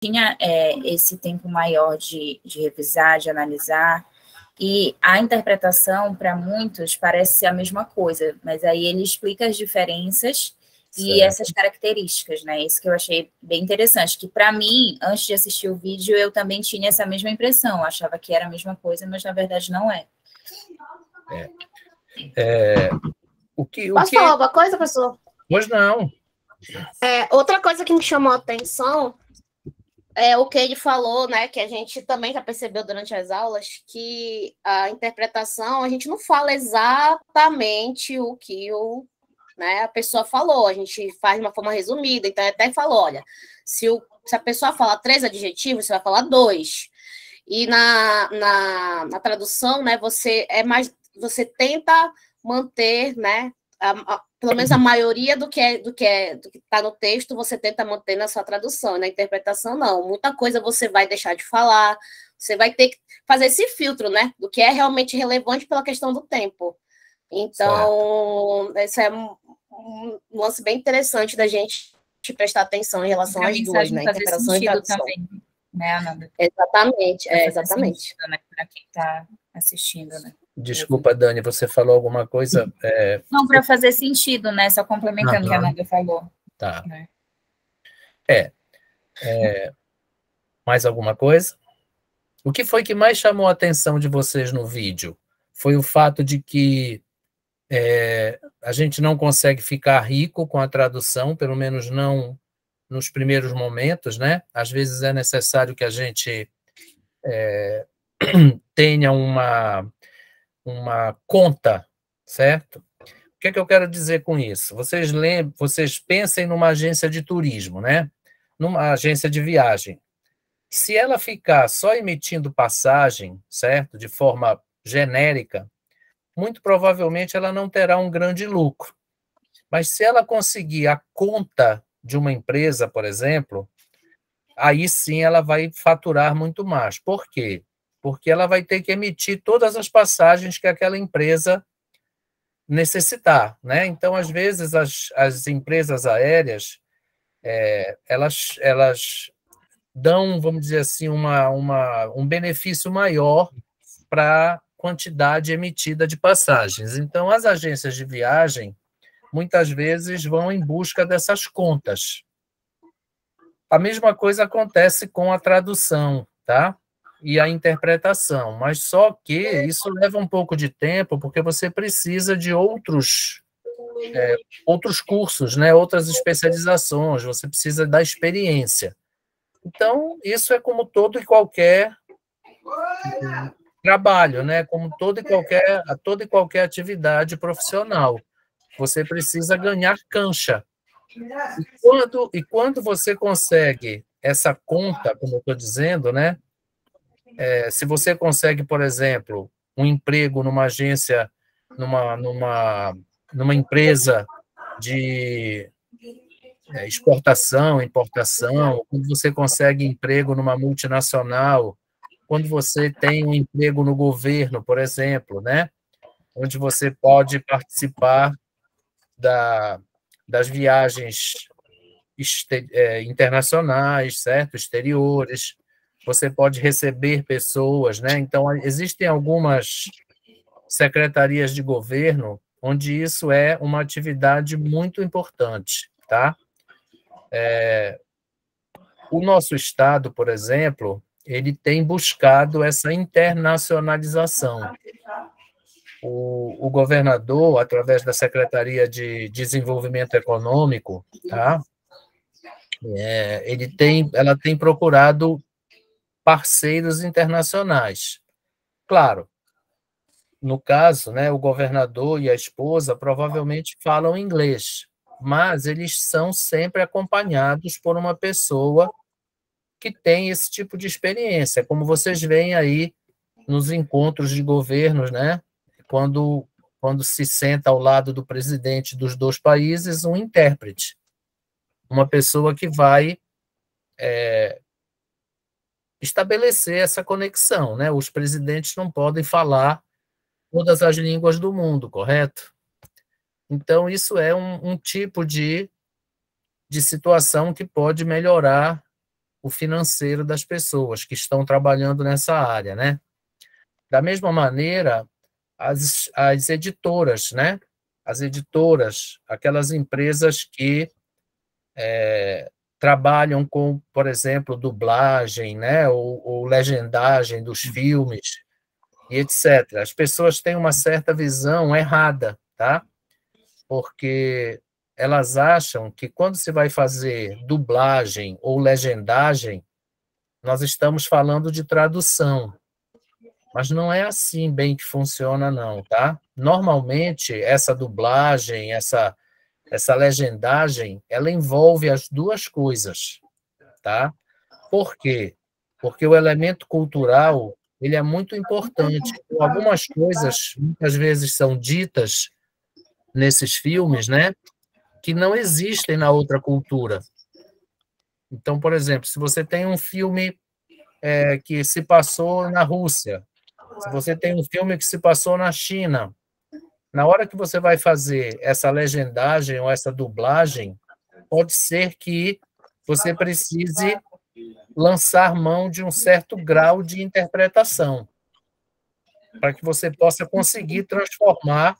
tinha esse tempo maior de revisar, de analisar, e a interpretação, para muitos, parece ser a mesma coisa, mas aí ele explica as diferenças e essas características, né? Isso que eu achei bem interessante, que para mim, antes de assistir o vídeo, eu também tinha essa mesma impressão, eu achava que era a mesma coisa, mas na verdade não é. Posso falar alguma coisa, professor? Pois não. Outra coisa que me chamou a atenção é o que ele falou, né, que a gente também já percebeu durante as aulas, que a interpretação, a gente não fala exatamente o que a pessoa falou, a gente faz de uma forma resumida, então até falou, olha, se a pessoa fala 3 adjetivos, você vai falar 2. E na tradução, né, você tenta manter, né, pelo menos a maioria do que está no texto, você tenta manter na sua tradução, na interpretação não. Muita coisa você vai deixar de falar, você vai ter que fazer esse filtro, né, do que é realmente relevante pela questão do tempo. Então, esse é um lance bem interessante da gente prestar atenção em relação às duas, né, interpretação e tradução. Também, né, Ananda? Exatamente, exatamente. Sentido, né, para quem está assistindo, né? Desculpa, Dani, você falou alguma coisa? Não, para fazer sentido, né? Só complementando o que a Amanda falou. Tá. Mais alguma coisa? O que foi que mais chamou a atenção de vocês no vídeo? Foi o fato de que a gente não consegue ficar rico com a tradução, pelo menos não nos primeiros momentos, né? Às vezes é necessário que a gente tenha uma conta, certo? O que é que eu quero dizer com isso? Vocês pensem numa agência de turismo, né? Numa agência de viagem. Se ela ficar só emitindo passagem, certo? De forma genérica, muito provavelmente ela não terá um grande lucro. Mas se ela conseguir a conta de uma empresa, por exemplo, aí sim ela vai faturar muito mais. Por quê? Porque ela vai ter que emitir todas as passagens que aquela empresa necessitar, né? Então, às vezes, as empresas aéreas, elas dão, vamos dizer assim, um benefício maior para a quantidade emitida de passagens. Então, as agências de viagem, muitas vezes, vão em busca dessas contas. A mesma coisa acontece com a tradução, tá? E a interpretação, mas só que isso leva um pouco de tempo, porque você precisa de outros cursos, né? Outras especializações, você precisa da experiência. Então, isso é como todo e qualquer trabalho, né? Como toda e qualquer atividade profissional. Você precisa ganhar cancha. E quando você consegue essa conta, como eu estou dizendo, né? Se você consegue, por exemplo, um emprego numa agência, numa empresa de exportação, importação, quando você consegue emprego numa multinacional, quando você tem um emprego no governo, por exemplo, né? Onde você pode participar das viagens internacionais, certo? Exteriores, você pode receber pessoas, né? Então, existem algumas secretarias de governo onde isso é uma atividade muito importante, tá? O nosso Estado, por exemplo, ele tem buscado essa internacionalização. O governador, através da Secretaria de Desenvolvimento Econômico, tá? Ela tem procurado parceiros internacionais. Claro, no caso, né, o governador e a esposa provavelmente falam inglês, mas eles são sempre acompanhados por uma pessoa que tem esse tipo de experiência, como vocês veem aí nos encontros de governos, né, quando se senta ao lado do presidente dos dois países um intérprete, uma pessoa que vai estabelecer essa conexão, né? Os presidentes não podem falar todas as línguas do mundo, correto? Então, isso é um tipo de situação que pode melhorar o financeiro das pessoas que estão trabalhando nessa área, né? Da mesma maneira, as editoras, né? As editoras, aquelas empresas que trabalham com, por exemplo, dublagem, né? Ou legendagem dos filmes, e etc. As pessoas têm uma certa visão errada, tá? Porque elas acham que quando se vai fazer dublagem ou legendagem, nós estamos falando de tradução. Mas não é assim bem que funciona, não, tá? Normalmente, essa dublagem, essa legendagem, ela envolve as duas coisas, tá? Por quê? Porque o elemento cultural, ele é muito importante. Algumas coisas, muitas vezes, são ditas nesses filmes, né? Que não existem na outra cultura. Então, por exemplo, se você tem um filme que se passou na Rússia, se você tem um filme que se passou na China, na hora que você vai fazer essa legendagem ou essa dublagem, pode ser que você precise lançar mão de um certo grau de interpretação, para que você possa conseguir transformar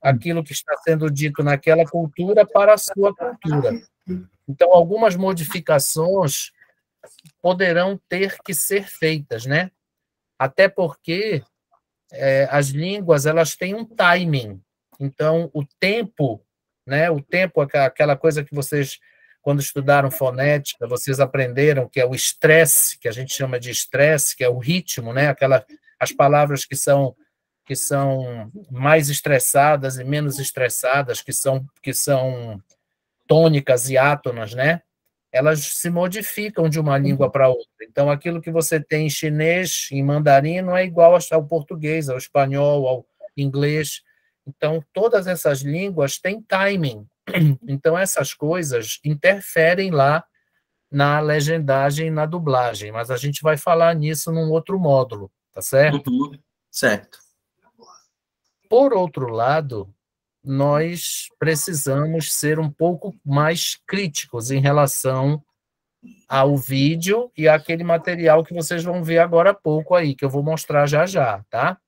aquilo que está sendo dito naquela cultura para a sua cultura. Então, algumas modificações poderão ter que ser feitas, né? Até porque as línguas, elas têm um timing. Então, o tempo, né? O tempo, aquela coisa que vocês, quando estudaram fonética, vocês aprenderam que é o estresse, que a gente chama de estresse, que é o ritmo, né? As palavras que são mais estressadas e menos estressadas, que são tônicas e átonas, né? Elas se modificam de uma língua para outra. Então, aquilo que você tem em chinês, em mandarim, não é igual ao português, ao espanhol, ao inglês. Então, todas essas línguas têm timing. Então, essas coisas interferem lá na legendagem e na dublagem, mas a gente vai falar nisso num outro módulo, tá certo? Certo. Por outro lado, nós precisamos ser um pouco mais críticos em relação ao vídeo e àquele material que vocês vão ver agora há pouco aí, que eu vou mostrar já já, tá?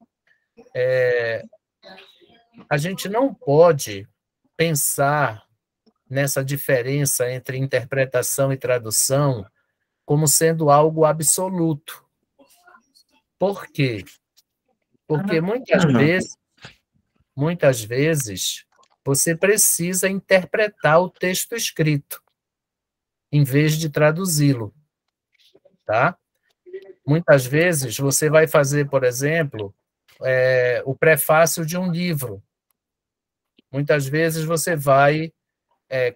A gente não pode pensar nessa diferença entre interpretação e tradução como sendo algo absoluto. Por quê? Porque muitas vezes, você precisa interpretar o texto escrito, em vez de traduzi-lo, tá? Muitas vezes, você vai fazer, por exemplo, o prefácio de um livro. Muitas vezes, você vai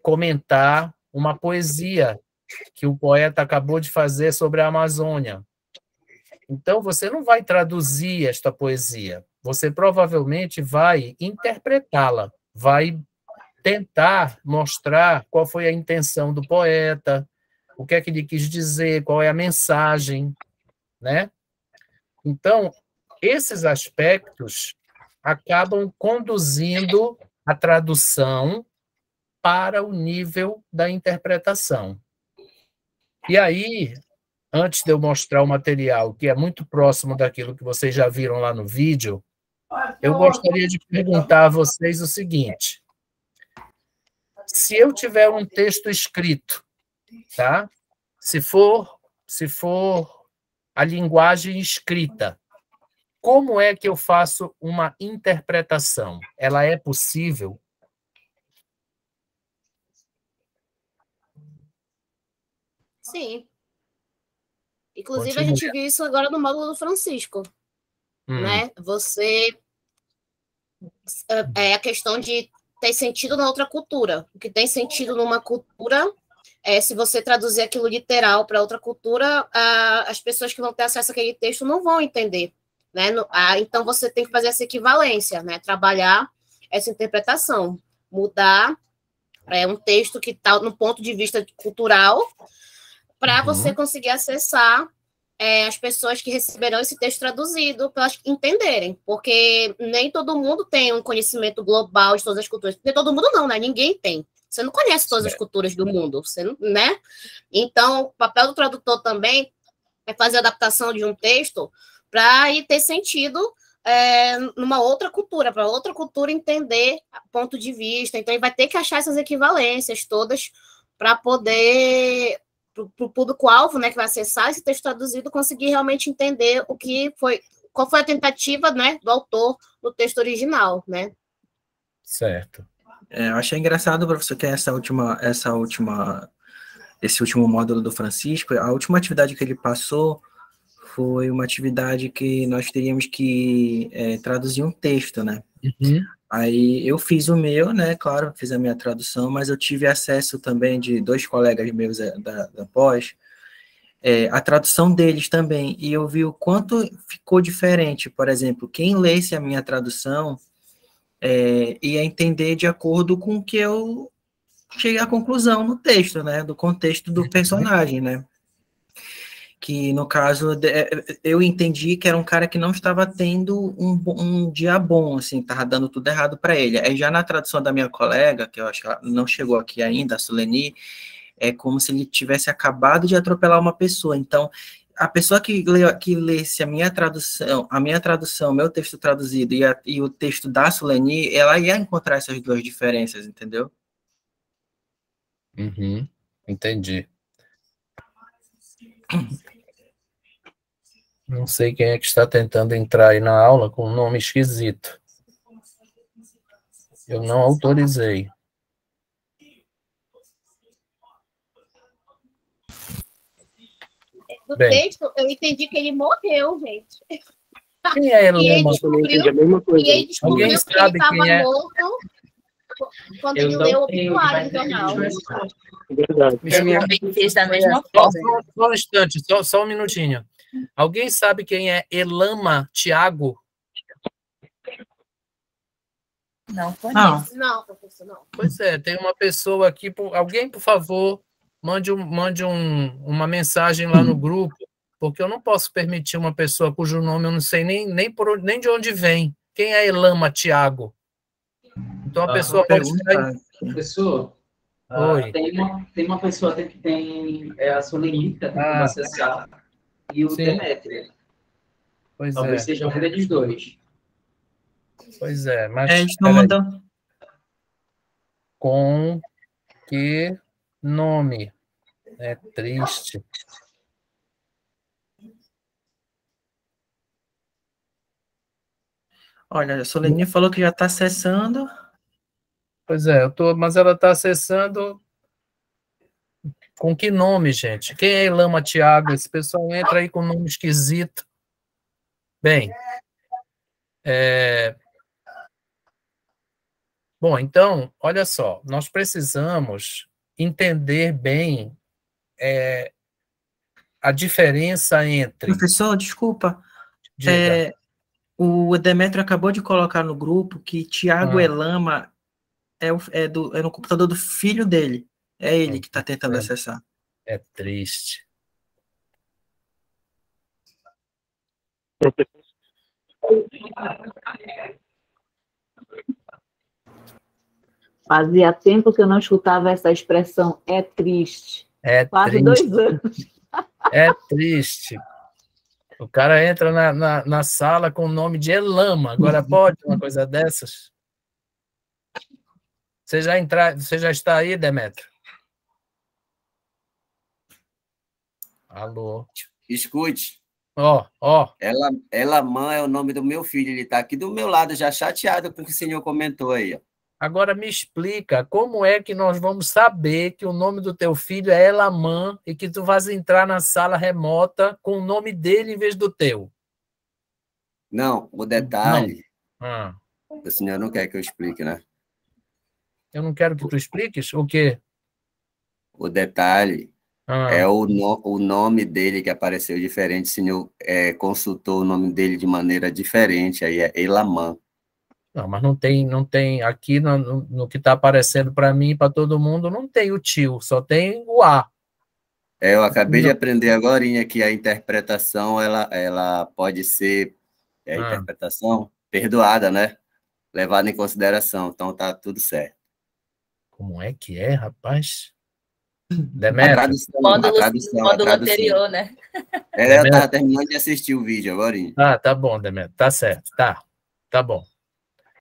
comentar uma poesia que o poeta acabou de fazer sobre a Amazônia. Então, você não vai traduzir esta poesia, você provavelmente vai interpretá-la, vai tentar mostrar qual foi a intenção do poeta, o que é que ele quis dizer, qual é a mensagem, né? Então, esses aspectos acabam conduzindo a tradução para o nível da interpretação. E aí, antes de eu mostrar o material, que é muito próximo daquilo que vocês já viram lá no vídeo, eu gostaria de perguntar a vocês o seguinte: se eu tiver um texto escrito, tá? Se for a linguagem escrita, como é que eu faço uma interpretação? Ela é possível? Sim. Inclusive, a gente viu isso agora no módulo do Francisco, né? Você... É a questão de ter sentido na outra cultura. O que tem sentido numa cultura, se você traduzir aquilo literal para outra cultura, as pessoas que vão ter acesso àquele texto não vão entender, né? Então, você tem que fazer essa equivalência, né? Trabalhar essa interpretação, mudar um texto que está no ponto de vista cultural, para você conseguir acessar as pessoas que receberão esse texto traduzido, para elas entenderem, porque nem todo mundo tem um conhecimento global de todas as culturas. Nem todo mundo não, né? Ninguém tem. Você não conhece todas as culturas do mundo, você não, né? Então, o papel do tradutor também é fazer a adaptação de um texto para ter sentido numa outra cultura, para outra cultura entender ponto de vista. Então, ele vai ter que achar essas equivalências todas para poder, para o público-alvo, né, que vai acessar esse texto traduzido, conseguir realmente entender o que foi, qual foi a tentativa, né, do autor no texto original, né? Certo. Eu achei engraçado, professor, que esse último módulo do Francisco, a última atividade que ele passou foi uma atividade que nós teríamos que traduzir um texto, né? Uhum. Aí eu fiz o meu, né? Claro, fiz a minha tradução, mas eu tive acesso também de 2 colegas meus da pós, a tradução deles também, e eu vi o quanto ficou diferente. Por exemplo, quem lesse a minha tradução ia entender de acordo com o que eu cheguei à conclusão no texto, né? Do contexto do personagem, né? Que, no caso, eu entendi que era um cara que não estava tendo um dia bom, assim, estava dando tudo errado para ele. Aí, já na tradução da minha colega, que eu acho que ela não chegou aqui ainda, a Suleni, é como se ele tivesse acabado de atropelar uma pessoa. Então, a pessoa que lesse a minha tradução, meu texto traduzido e o texto da Suleni, ela ia encontrar essas 2 diferenças, entendeu? Uhum. Entendi. Não sei quem é que está tentando entrar aí na aula com um nome esquisito. Eu não autorizei. Do Bem, texto, eu entendi que ele morreu, gente. quem é E ele Elama? descobriu, a mesma coisa. e ele descobriu Alguém que ele sabe estava quem é? morto quando ele leu o obituário no jornal. Verdade. Eu também fiz da mesma Só, forma. só um instante, só um minutinho. Alguém sabe quem é Elama Tiago? Não conheço. Não, professor, não. Pois é, tem uma pessoa aqui. Alguém, por favor, mande uma mensagem lá no grupo, porque eu não posso permitir uma pessoa cujo nome eu não sei nem de onde vem. Quem é Elama Tiago? Então a pessoa pode estar. Professor, Oi. tem uma pessoa que tem a Solenita, tem como acessar, e o Sim. Demetrio. Pois Talvez é. seja um deles dois. Pois é, mas Estão mandando. com que nome? É triste. Olha, a Soleni falou que já está acessando. Pois é, mas ela está acessando. Com que nome, gente? Quem é Elama Tiago? Esse pessoal entra aí com nome esquisito. Bem, bom, então, olha só, nós precisamos entender bem a diferença entre... Professor, desculpa. Diga. O Demetrio acabou de colocar no grupo que Tiago Elama é no computador do filho dele. É ele que está tentando acessar. É triste. Fazia tempo que eu não escutava essa expressão, é triste. É Quase triste. 2 anos. É triste. O cara entra na sala com o nome de Elama. Agora pode uma coisa dessas? Você já está aí, Demetrio? Alô? Escute. Ó. Elamã é o nome do meu filho. Ele está aqui do meu lado, já chateado com o que o senhor comentou aí. Ó. Agora me explica, como é que nós vamos saber que o nome do teu filho é Elamã e que tu vais entrar na sala remota com o nome dele em vez do teu? Não, o detalhe... Não. O senhor não quer que eu explique, né? Eu não quero que tu expliques? O quê? O detalhe é o nome dele que apareceu diferente. O senhor consultou o nome dele de maneira diferente, aí é Elamã. Não, mas não tem aqui no que está aparecendo para mim e para todo mundo, não tem o tio, só tem o A. Eu acabei de aprender agora que a interpretação ela pode ser interpretação perdoada, né? Levada em consideração, então tá tudo certo. Como é que é, rapaz? A Demetrio? tradução, a Módulo, tradução, a módulo tradução. anterior, né? Eu Demetrio? estava terminando de assistir o vídeo agora. Ah, tá bom, Demetrio. Tá certo. Tá bom.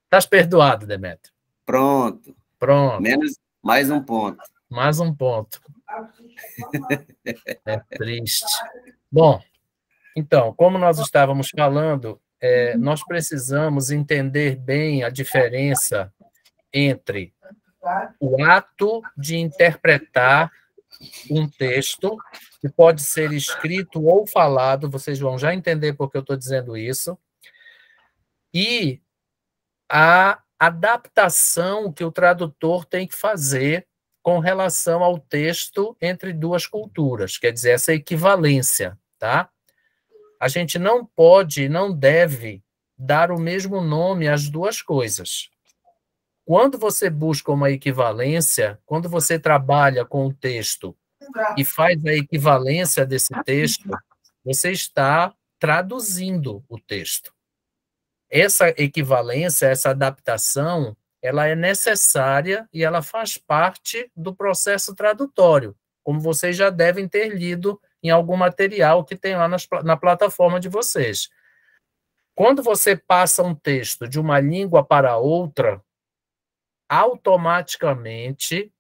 Estás perdoado, Demetrio. Pronto. Pronto. Mais um ponto. Mais um ponto. É triste. Bom, então, como nós estávamos falando, nós precisamos entender bem a diferença entre o ato de interpretar um texto, que pode ser escrito ou falado, vocês vão já entender por que eu estou dizendo isso, e a adaptação que o tradutor tem que fazer com relação ao texto entre duas culturas, quer dizer, essa equivalência, tá? A gente não pode, não deve dar o mesmo nome às duas coisas. Quando você busca uma equivalência, quando você trabalha com o texto e faz a equivalência desse texto, você está traduzindo o texto. Essa equivalência, essa adaptação, ela é necessária e ela faz parte do processo tradutório, como vocês já devem ter lido em algum material que tem lá na plataforma de vocês. Quando você passa um texto de uma língua para outra, automaticamente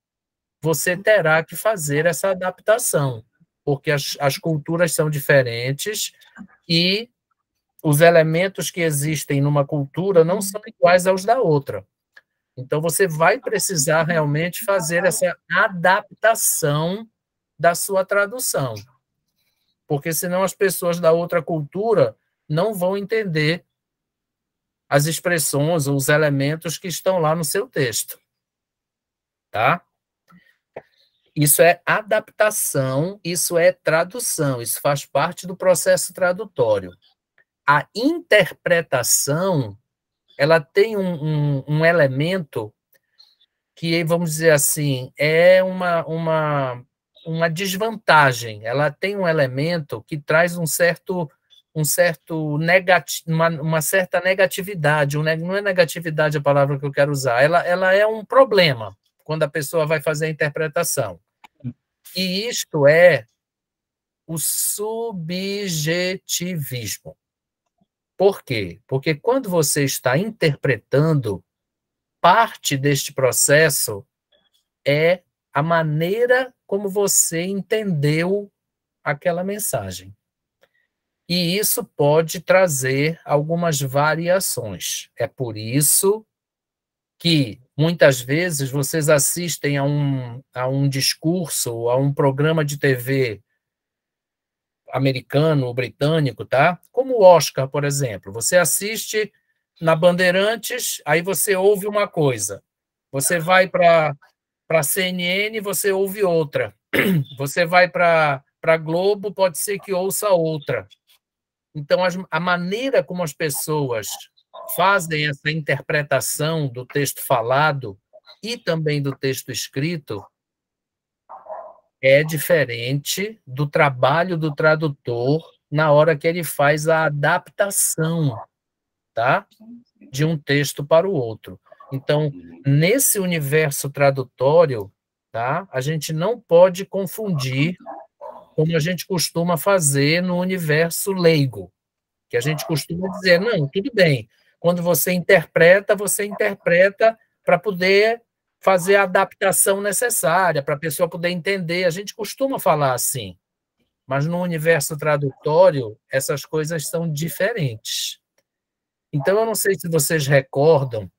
você terá que fazer essa adaptação, porque as culturas são diferentes e os elementos que existem numa cultura não são iguais aos da outra. Então, você vai precisar realmente fazer essa adaptação da sua tradução, porque senão as pessoas da outra cultura não vão entender as expressões ou os elementos que estão lá no seu texto. Tá? Isso é adaptação, isso é tradução, isso faz parte do processo tradutório. A interpretação, ela tem um elemento que, vamos dizer assim, é uma desvantagem. Ela tem um elemento que traz uma certa negatividade. Não é negatividade a palavra que eu quero usar. Ela é um problema quando a pessoa vai fazer a interpretação. E isto é o subjetivismo. Por quê? Porque quando você está interpretando, parte deste processo é a maneira como você entendeu aquela mensagem. E isso pode trazer algumas variações. É por isso que, muitas vezes, vocês assistem a um discurso, a um programa de TV americano ou britânico, tá? Como o Oscar, por exemplo. Você assiste na Bandeirantes, aí você ouve uma coisa. Você vai para a CNN, você ouve outra. Você vai para a Globo, pode ser que ouça outra. Então, a maneira como as pessoas fazem essa interpretação do texto falado e também do texto escrito é diferente do trabalho do tradutor na hora que ele faz a adaptação, tá? De um texto para o outro. Então, nesse universo tradutório, tá? A gente não pode confundir como a gente costuma fazer no universo leigo, que a gente costuma dizer, não, tudo bem, quando você interpreta para poder fazer a adaptação necessária, para a pessoa poder entender. A gente costuma falar assim, mas no universo tradutório, essas coisas são diferentes. Então, eu não sei se vocês recordam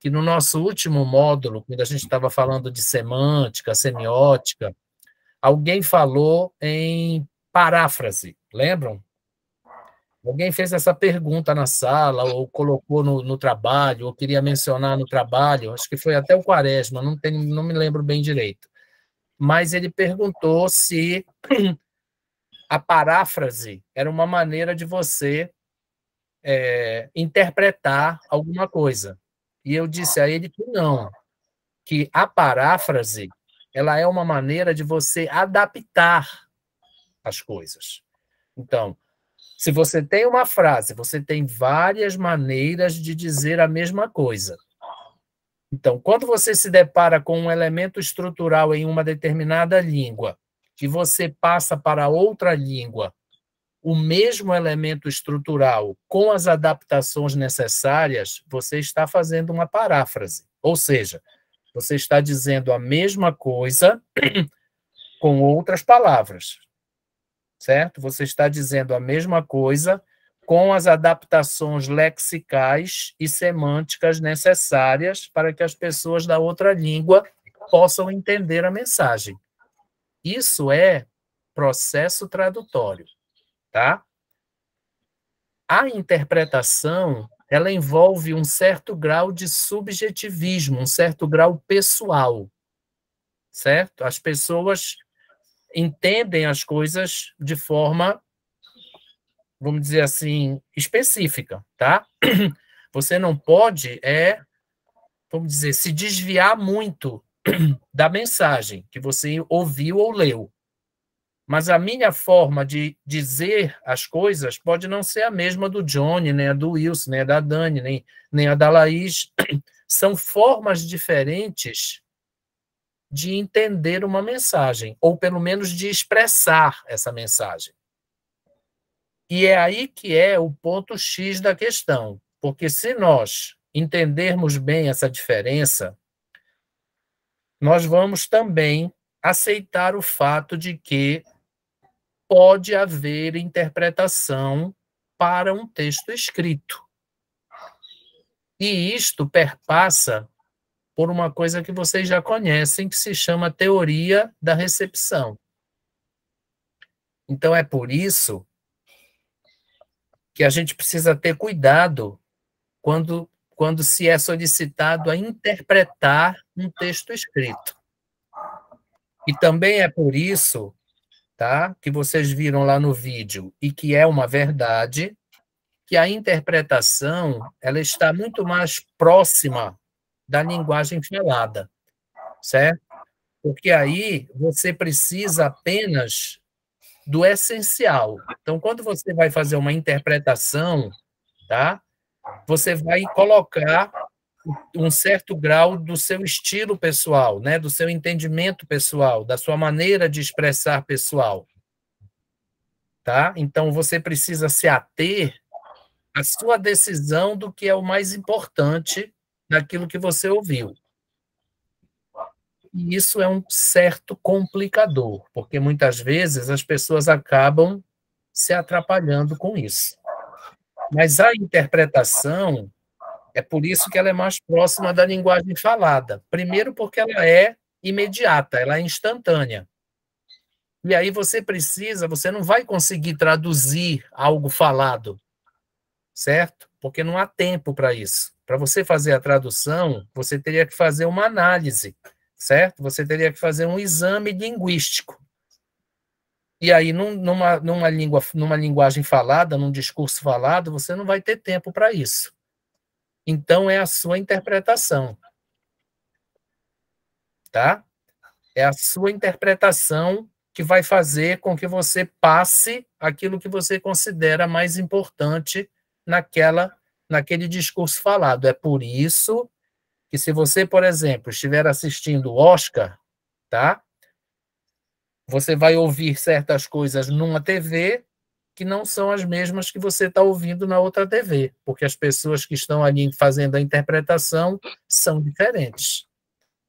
que no nosso último módulo, quando a gente estava falando de semântica, semiótica, alguém falou em paráfrase, lembram? Alguém fez essa pergunta na sala, ou colocou no trabalho, ou queria mencionar no trabalho, acho que foi até o Quaresma, não me lembro bem direito. Mas ele perguntou se a paráfrase era uma maneira de você interpretar alguma coisa. E eu disse a ele que não, que a paráfrase ela é uma maneira de você adaptar as coisas. Então, se você tem uma frase, você tem várias maneiras de dizer a mesma coisa. Então, quando você se depara com um elemento estrutural em uma determinada língua, que você passa para outra língua, o mesmo elemento estrutural com as adaptações necessárias, você está fazendo uma paráfrase. Ou seja, você está dizendo a mesma coisa com outras palavras, certo? Você está dizendo a mesma coisa com as adaptações lexicais e semânticas necessárias para que as pessoas da outra língua possam entender a mensagem. Isso é processo tradutório, tá? A interpretação, ela envolve um certo grau de subjetivismo, um certo grau pessoal, certo? As pessoas entendem as coisas de forma, vamos dizer assim, específica, tá? Você não pode, vamos dizer, se desviar muito da mensagem que você ouviu ou leu. Mas a minha forma de dizer as coisas pode não ser a mesma do Johnny, nem a do Wilson, nem a da Dani, nem a da Laís. São formas diferentes de entender uma mensagem, ou pelo menos de expressar essa mensagem. E é aí que é o ponto X da questão, porque se nós entendermos bem essa diferença, nós vamos também aceitar o fato de que pode haver interpretação para um texto escrito. E isto perpassa por uma coisa que vocês já conhecem, que se chama teoria da recepção. Então, é por isso que a gente precisa ter cuidado quando se é solicitado a interpretar um texto escrito. E também é por isso, tá, que vocês viram lá no vídeo, e que é uma verdade, que a interpretação ela está muito mais próxima da linguagem falada, certo? Porque aí você precisa apenas do essencial. Então, quando você vai fazer uma interpretação, tá, você vai colocar um certo grau do seu estilo pessoal, né, do seu entendimento pessoal, da sua maneira de expressar pessoal. Tá? Então, você precisa se ater à sua decisão do que é o mais importante naquilo que você ouviu. E isso é um certo complicador, porque muitas vezes as pessoas acabam se atrapalhando com isso. Mas a interpretação, é por isso que ela é mais próxima da linguagem falada. Primeiro, porque ela é imediata, ela é instantânea. E aí você não vai conseguir traduzir algo falado, certo? Porque não há tempo para isso. Para você fazer a tradução, você teria que fazer uma análise, certo? Você teria que fazer um exame linguístico. E aí, numa linguagem falada, num discurso falado, você não vai ter tempo para isso. Então, é a sua interpretação. Tá? É a sua interpretação que vai fazer com que você passe aquilo que você considera mais importante naquele discurso falado. É por isso que, se você, por exemplo, estiver assistindo o Oscar, tá? Você vai ouvir certas coisas numa TV que não são as mesmas que você está ouvindo na outra TV, porque as pessoas que estão ali fazendo a interpretação são diferentes.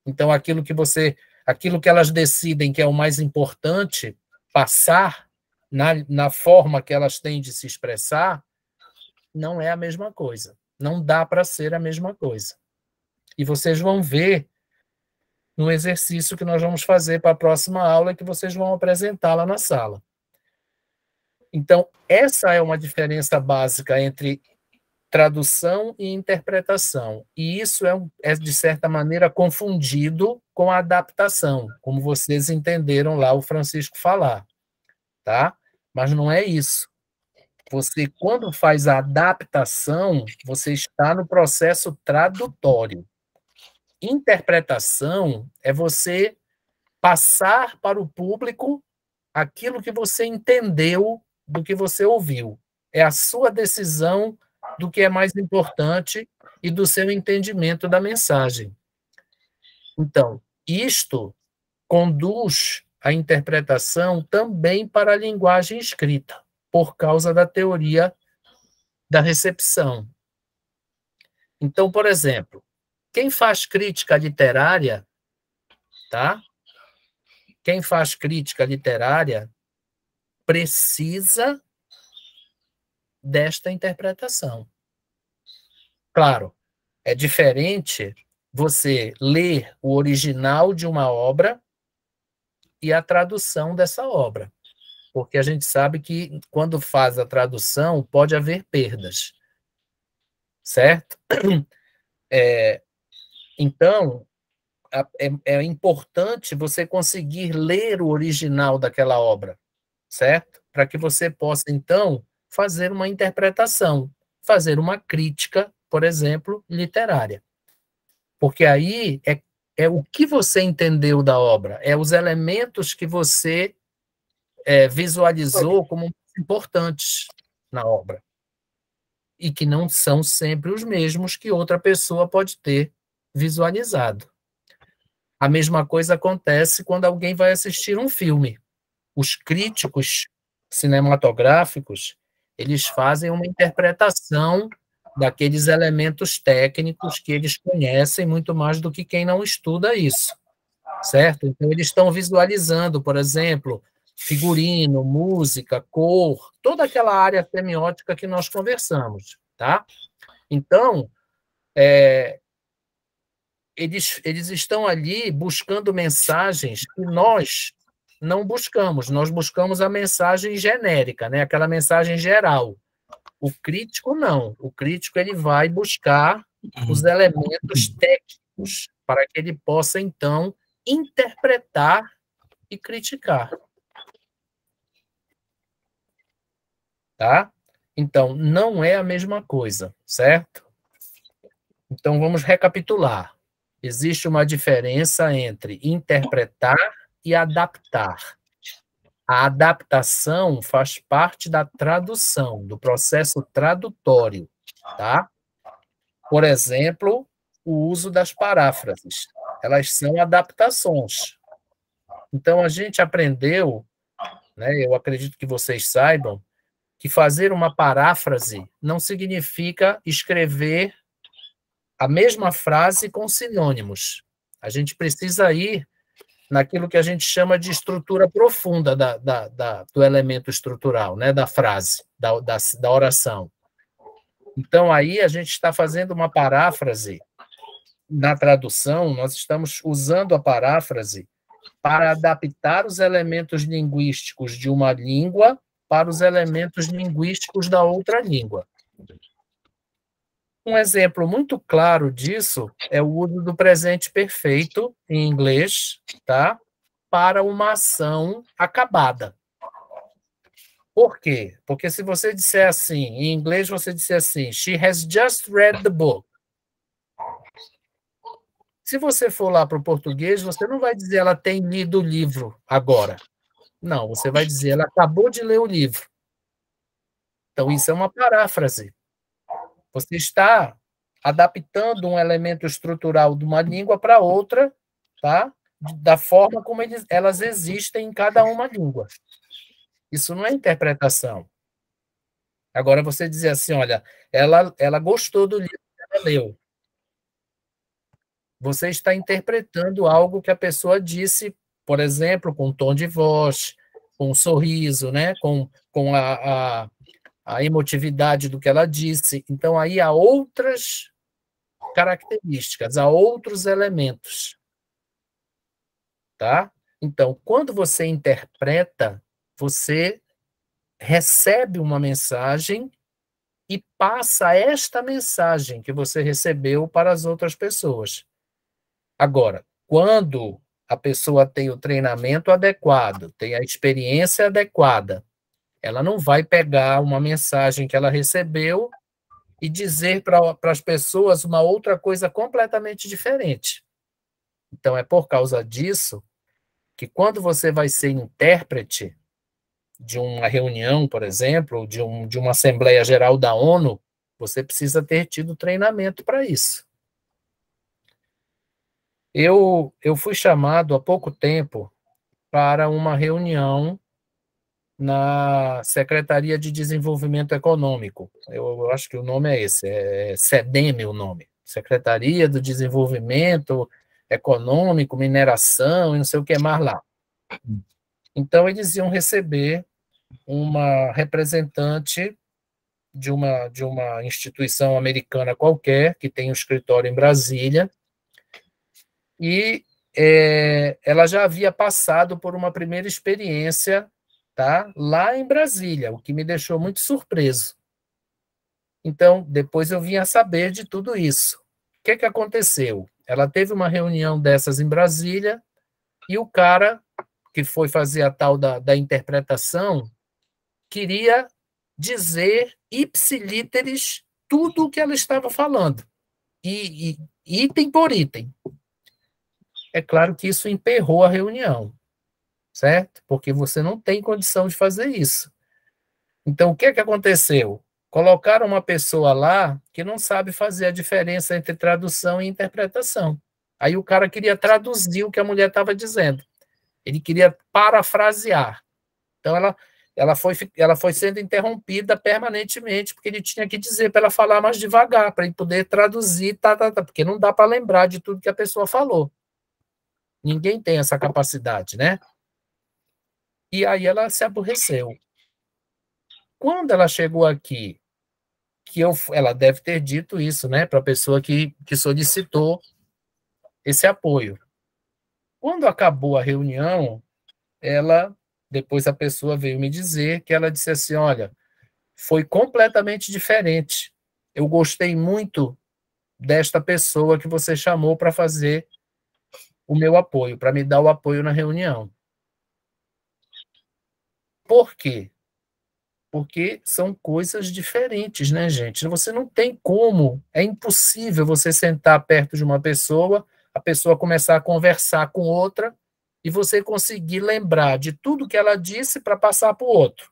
Então, aquilo que elas decidem que é o mais importante passar na forma que elas têm de se expressar, não é a mesma coisa. Não dá para ser a mesma coisa. E vocês vão ver no exercício que nós vamos fazer para a próxima aula, que vocês vão apresentar lá na sala. Então, essa é uma diferença básica entre tradução e interpretação. E isso é, de certa maneira, confundido com a adaptação, como vocês entenderam lá o Francisco falar. Tá? Mas não é isso. Você, quando faz a adaptação, você está no processo tradutório. Interpretação é você passar para o público aquilo que você entendeu do que você ouviu. É a sua decisão do que é mais importante e do seu entendimento da mensagem. Então, isto conduz a interpretação também para a linguagem escrita, por causa da teoria da recepção. Então, por exemplo, quem faz crítica literária, tá? Quem faz crítica literária precisa desta interpretação. Claro, é diferente você ler o original de uma obra e a tradução dessa obra, porque a gente sabe que quando faz a tradução pode haver perdas, certo? Então, é importante você conseguir ler o original daquela obra, certo? Para que você possa, então, fazer uma interpretação, fazer uma crítica, por exemplo, literária. Porque aí é o que você entendeu da obra, é os elementos que você visualizou como importantes na obra, e que não são sempre os mesmos que outra pessoa pode ter visualizado. A mesma coisa acontece quando alguém vai assistir um filme. Os críticos cinematográficos, eles fazem uma interpretação daqueles elementos técnicos que eles conhecem muito mais do que quem não estuda isso, certo? Então, eles estão visualizando, por exemplo, figurino, música, cor, toda aquela área semiótica que nós conversamos, tá? Então, eles estão ali buscando mensagens que nós não buscamos, nós buscamos a mensagem genérica, né? Aquela mensagem geral. O crítico não, o crítico ele vai buscar os elementos técnicos para que ele possa, então, interpretar e criticar. Tá? Então, não é a mesma coisa, certo? Então, vamos recapitular. Existe uma diferença entre interpretar e adaptar. A adaptação faz parte da tradução, do processo tradutório, tá? Por exemplo, o uso das paráfrases. Elas são adaptações. Então, a gente aprendeu, né, eu acredito que vocês saibam, que fazer uma paráfrase não significa escrever a mesma frase com sinônimos. A gente precisa ir naquilo que a gente chama de estrutura profunda do elemento estrutural, né, da frase, da oração. Então, aí a gente está fazendo uma paráfrase. Na tradução, nós estamos usando a paráfrase para adaptar os elementos linguísticos de uma língua para os elementos linguísticos da outra língua. Um exemplo muito claro disso é o uso do presente perfeito, em inglês, tá? Para uma ação acabada. Por quê? Porque se você disser assim, em inglês você disser assim, she has just read the book. Se você for lá para o português, você não vai dizer ela tem lido o livro agora. Não, você vai dizer ela acabou de ler o livro. Então, isso é uma paráfrase. Você está adaptando um elemento estrutural de uma língua para outra, tá? Da forma como elas existem em cada uma língua. Isso não é interpretação. Agora, você dizer assim, olha, ela gostou do livro que ela leu. Você está interpretando algo que a pessoa disse, por exemplo, com tom de voz, com um sorriso, né? com a emotividade do que ela disse. Então, aí há outras características, há outros elementos. Tá? Então, quando você interpreta, você recebe uma mensagem e passa esta mensagem que você recebeu para as outras pessoas. Agora, quando a pessoa tem o treinamento adequado, tem a experiência adequada, ela não vai pegar uma mensagem que ela recebeu e dizer para as pessoas uma outra coisa completamente diferente. Então, é por causa disso que quando você vai ser intérprete de uma reunião, por exemplo, de uma Assembleia Geral da ONU, você precisa ter tido treinamento para isso. Eu fui chamado há pouco tempo para uma reunião na Secretaria de Desenvolvimento Econômico. Eu acho que o nome é esse, é SEDEM o nome. Secretaria do Desenvolvimento Econômico, Mineração e não sei o que mais lá. Então, eles iam receber uma representante de uma instituição americana qualquer, que tem um escritório em Brasília, e ela já havia passado por uma primeira experiência, tá, lá em Brasília, o que me deixou muito surpreso. Então, depois eu vim a saber de tudo isso. O que aconteceu? Ela teve uma reunião dessas em Brasília, e o cara que foi fazer a tal da interpretação queria dizer ipsilíteres tudo o que ela estava falando, e item por item. É claro que isso emperrou a reunião, certo? Porque você não tem condição de fazer isso. Então, o que aconteceu? Colocaram uma pessoa lá que não sabe fazer a diferença entre tradução e interpretação. Aí o cara queria traduzir o que a mulher estava dizendo. Ele queria parafrasear. Então, ela foi sendo interrompida permanentemente, porque ele tinha que dizer para ela falar mais devagar, para ele poder traduzir, porque não dá para lembrar de tudo que a pessoa falou. Ninguém tem essa capacidade, né? E aí ela se aborreceu. Quando ela chegou aqui, ela deve ter dito isso, né, para a pessoa que solicitou esse apoio. Quando acabou a reunião, depois a pessoa veio me dizer que ela disse assim, olha, foi completamente diferente. Eu gostei muito desta pessoa que você chamou para fazer o meu apoio, para me dar o apoio na reunião. Por quê? Porque são coisas diferentes, né, gente? Você não tem como, é impossível você sentar perto de uma pessoa, a pessoa começar a conversar com outra, e você conseguir lembrar de tudo que ela disse para passar para o outro,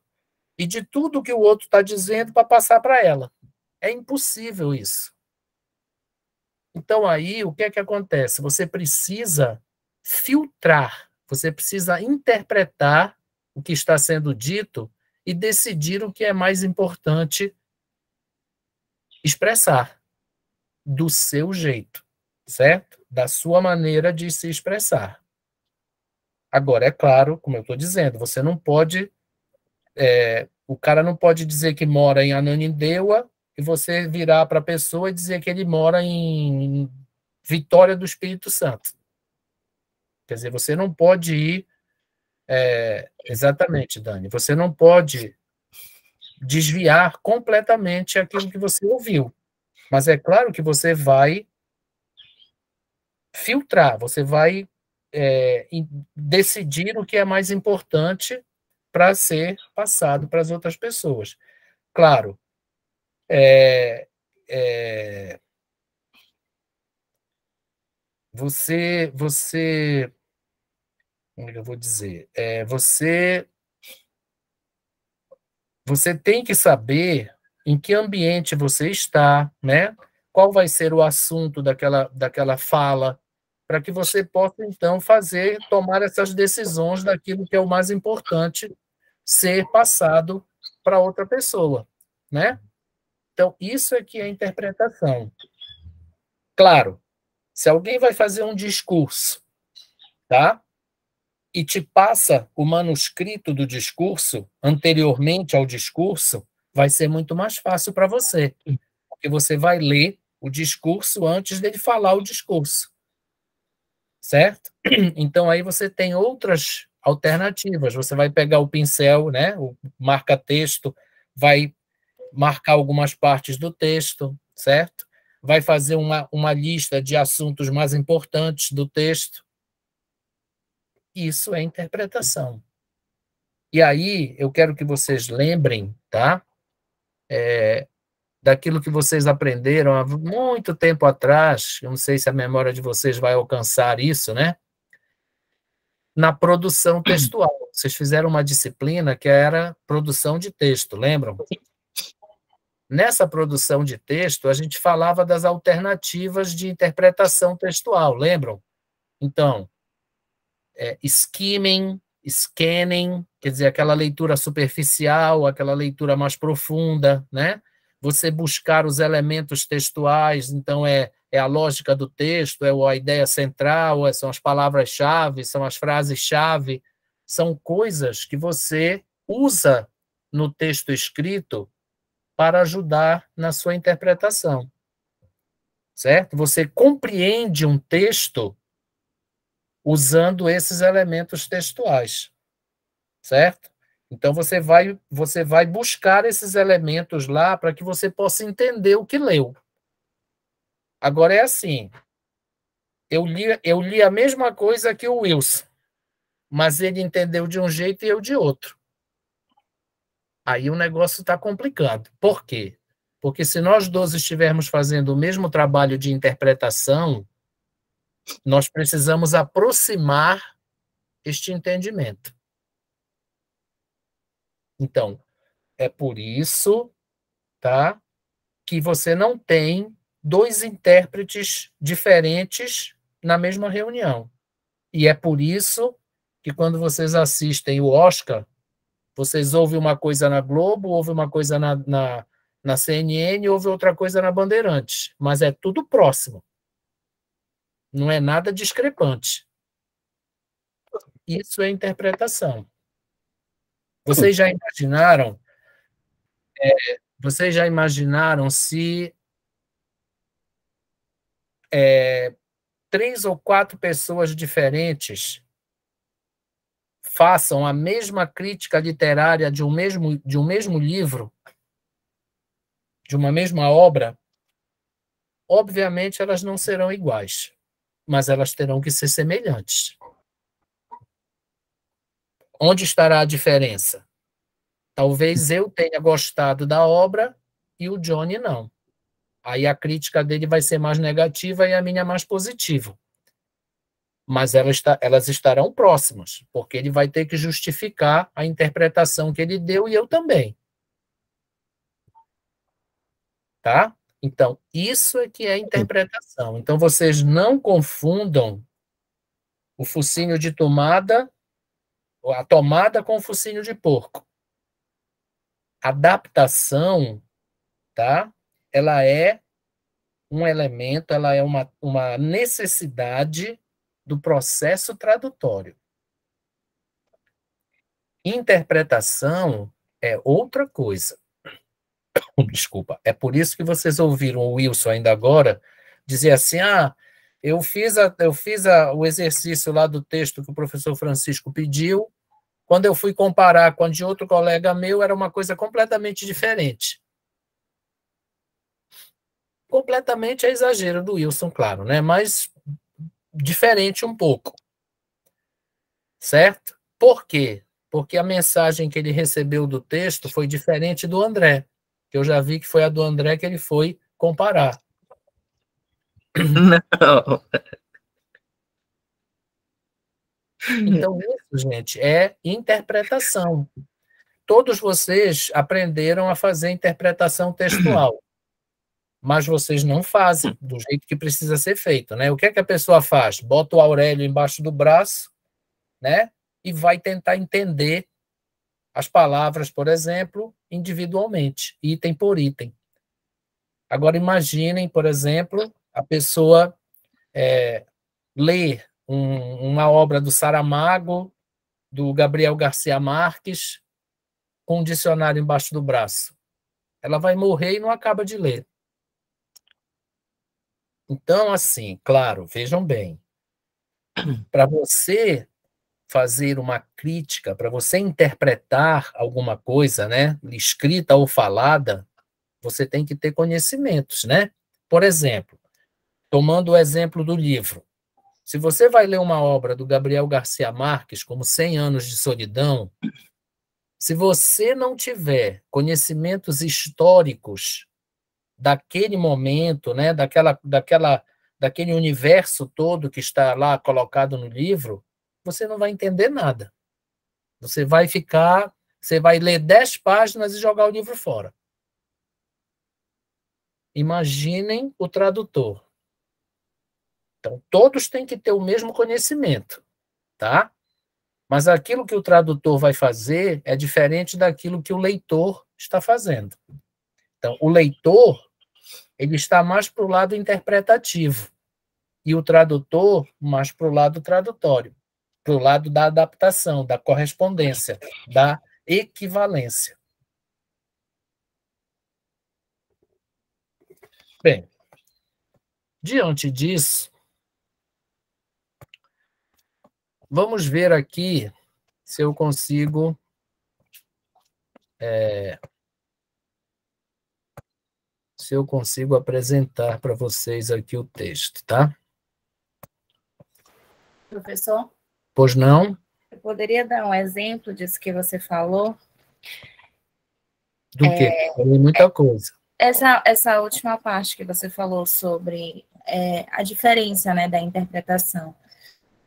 e de tudo que o outro está dizendo para passar para ela. É impossível isso. Então, aí, o que acontece? Você precisa filtrar, você precisa interpretar o que está sendo dito e decidir o que é mais importante expressar, do seu jeito, certo? Da sua maneira de se expressar. Agora, é claro, como eu estou dizendo, você não pode... o cara não pode dizer que mora em Ananindeua e você virar para a pessoa e dizer que ele mora em Vitória do Espírito Santo. Quer dizer, você não pode ir... exatamente, Dani. Você não pode desviar completamente aquilo que você ouviu. Mas é claro que você vai filtrar, você vai decidir o que é mais importante para ser passado para as outras pessoas. Claro, você, como eu vou dizer, você tem que saber em que ambiente você está, né? Qual vai ser o assunto daquela fala, para que você possa, então, tomar essas decisões daquilo que é o mais importante ser passado para outra pessoa, né? Então, isso é que é interpretação. Claro, se alguém vai fazer um discurso, tá? E te passa o manuscrito do discurso anteriormente ao discurso, vai ser muito mais fácil para você, porque você vai ler o discurso antes dele falar o discurso, certo? Então, aí você tem outras alternativas, você vai pegar o pincel, né, o marca-texto, vai marcar algumas partes do texto, certo? Vai fazer uma lista de assuntos mais importantes do texto. Isso é interpretação. E aí, eu quero que vocês lembrem, tá? Daquilo que vocês aprenderam há muito tempo atrás, eu não sei se a memória de vocês vai alcançar isso, né? Na produção textual. Vocês fizeram uma disciplina que era produção de texto, lembram? Nessa produção de texto, a gente falava das alternativas de interpretação textual, lembram? Então, skimming, scanning, quer dizer, aquela leitura superficial, aquela leitura mais profunda, né? Você buscar os elementos textuais, então é a lógica do texto, é a ideia central, são as palavras-chave, são as frases-chave, são coisas que você usa no texto escrito para ajudar na sua interpretação, certo? Você compreende um texto usando esses elementos textuais, certo? Então, você vai buscar esses elementos lá para que você possa entender o que leu. Agora, é assim, eu li a mesma coisa que o Wilson, mas ele entendeu de um jeito e eu de outro. Aí o negócio está complicado. Por quê? Porque se nós dois estivermos fazendo o mesmo trabalho de interpretação, nós precisamos aproximar este entendimento. Então, é por isso, tá, que você não tem dois intérpretes diferentes na mesma reunião. E é por isso que quando vocês assistem o Oscar, vocês ouvem uma coisa na Globo, ouvem uma coisa na CNN, ouvem outra coisa na Bandeirantes, mas é tudo próximo. Não é nada discrepante. Isso é interpretação. Vocês já imaginaram? Vocês já imaginaram se 3 ou 4 pessoas diferentes façam a mesma crítica literária de um mesmo livro, de uma mesma obra? Obviamente, elas não serão iguais, mas elas terão que ser semelhantes. Onde estará a diferença? Talvez eu tenha gostado da obra e o Johnny não. Aí a crítica dele vai ser mais negativa e a minha mais positiva. Mas elas estarão próximas, porque ele vai ter que justificar a interpretação que ele deu e eu também. Tá? Então, isso é que é interpretação. Então, vocês não confundam o focinho de tomada, a tomada com o focinho de porco. Adaptação, tá? Ela é um elemento, ela é uma necessidade do processo tradutório. Interpretação é outra coisa. Desculpa. É por isso que vocês ouviram o Wilson ainda agora dizer assim, eu fiz o exercício lá do texto que o professor Francisco pediu, quando eu fui comparar com a de outro colega meu, era uma coisa completamente diferente. Completamente é exagero do Wilson, claro, né? Mas diferente um pouco. Certo? Por quê? Porque a mensagem que ele recebeu do texto foi diferente do André, que eu já vi que foi a do André que ele foi comparar. Não. Então, isso, gente, é interpretação. Todos vocês aprenderam a fazer interpretação textual, mas vocês não fazem do jeito que precisa ser feito, né? O que é que a pessoa faz? Bota o Aurélio embaixo do braço, né? E vai tentar entender as palavras, por exemplo, individualmente, item por item. Agora, imaginem, por exemplo, a pessoa ler uma obra do Saramago, do Gabriel Garcia Marques, com um dicionário embaixo do braço. Ela vai morrer e não acaba de ler. Então, assim, claro, vejam bem, para você fazer uma crítica, para você interpretar alguma coisa, né, escrita ou falada, você tem que ter conhecimentos, né? Por exemplo, tomando o exemplo do livro, se você vai ler uma obra do Gabriel Garcia Marques, como 100 Anos de Solidão, se você não tiver conhecimentos históricos daquele momento, né, daquele universo todo que está lá colocado no livro, você não vai entender nada. Você vai ler 10 páginas e jogar o livro fora. Imaginem o tradutor. Então, todos têm que ter o mesmo conhecimento, tá? Mas aquilo que o tradutor vai fazer é diferente daquilo que o leitor está fazendo. Então, o leitor, ele está mais para o lado interpretativo, e o tradutor mais para o lado tradutório, para o lado da adaptação, da correspondência, da equivalência. Bem, diante disso, vamos ver aqui se eu consigo apresentar para vocês aqui o texto, tá? Professor? Pois não? Eu poderia dar um exemplo disso que você falou? Do quê? Falei muita coisa. Essa última parte que você falou sobre a diferença, né, da interpretação.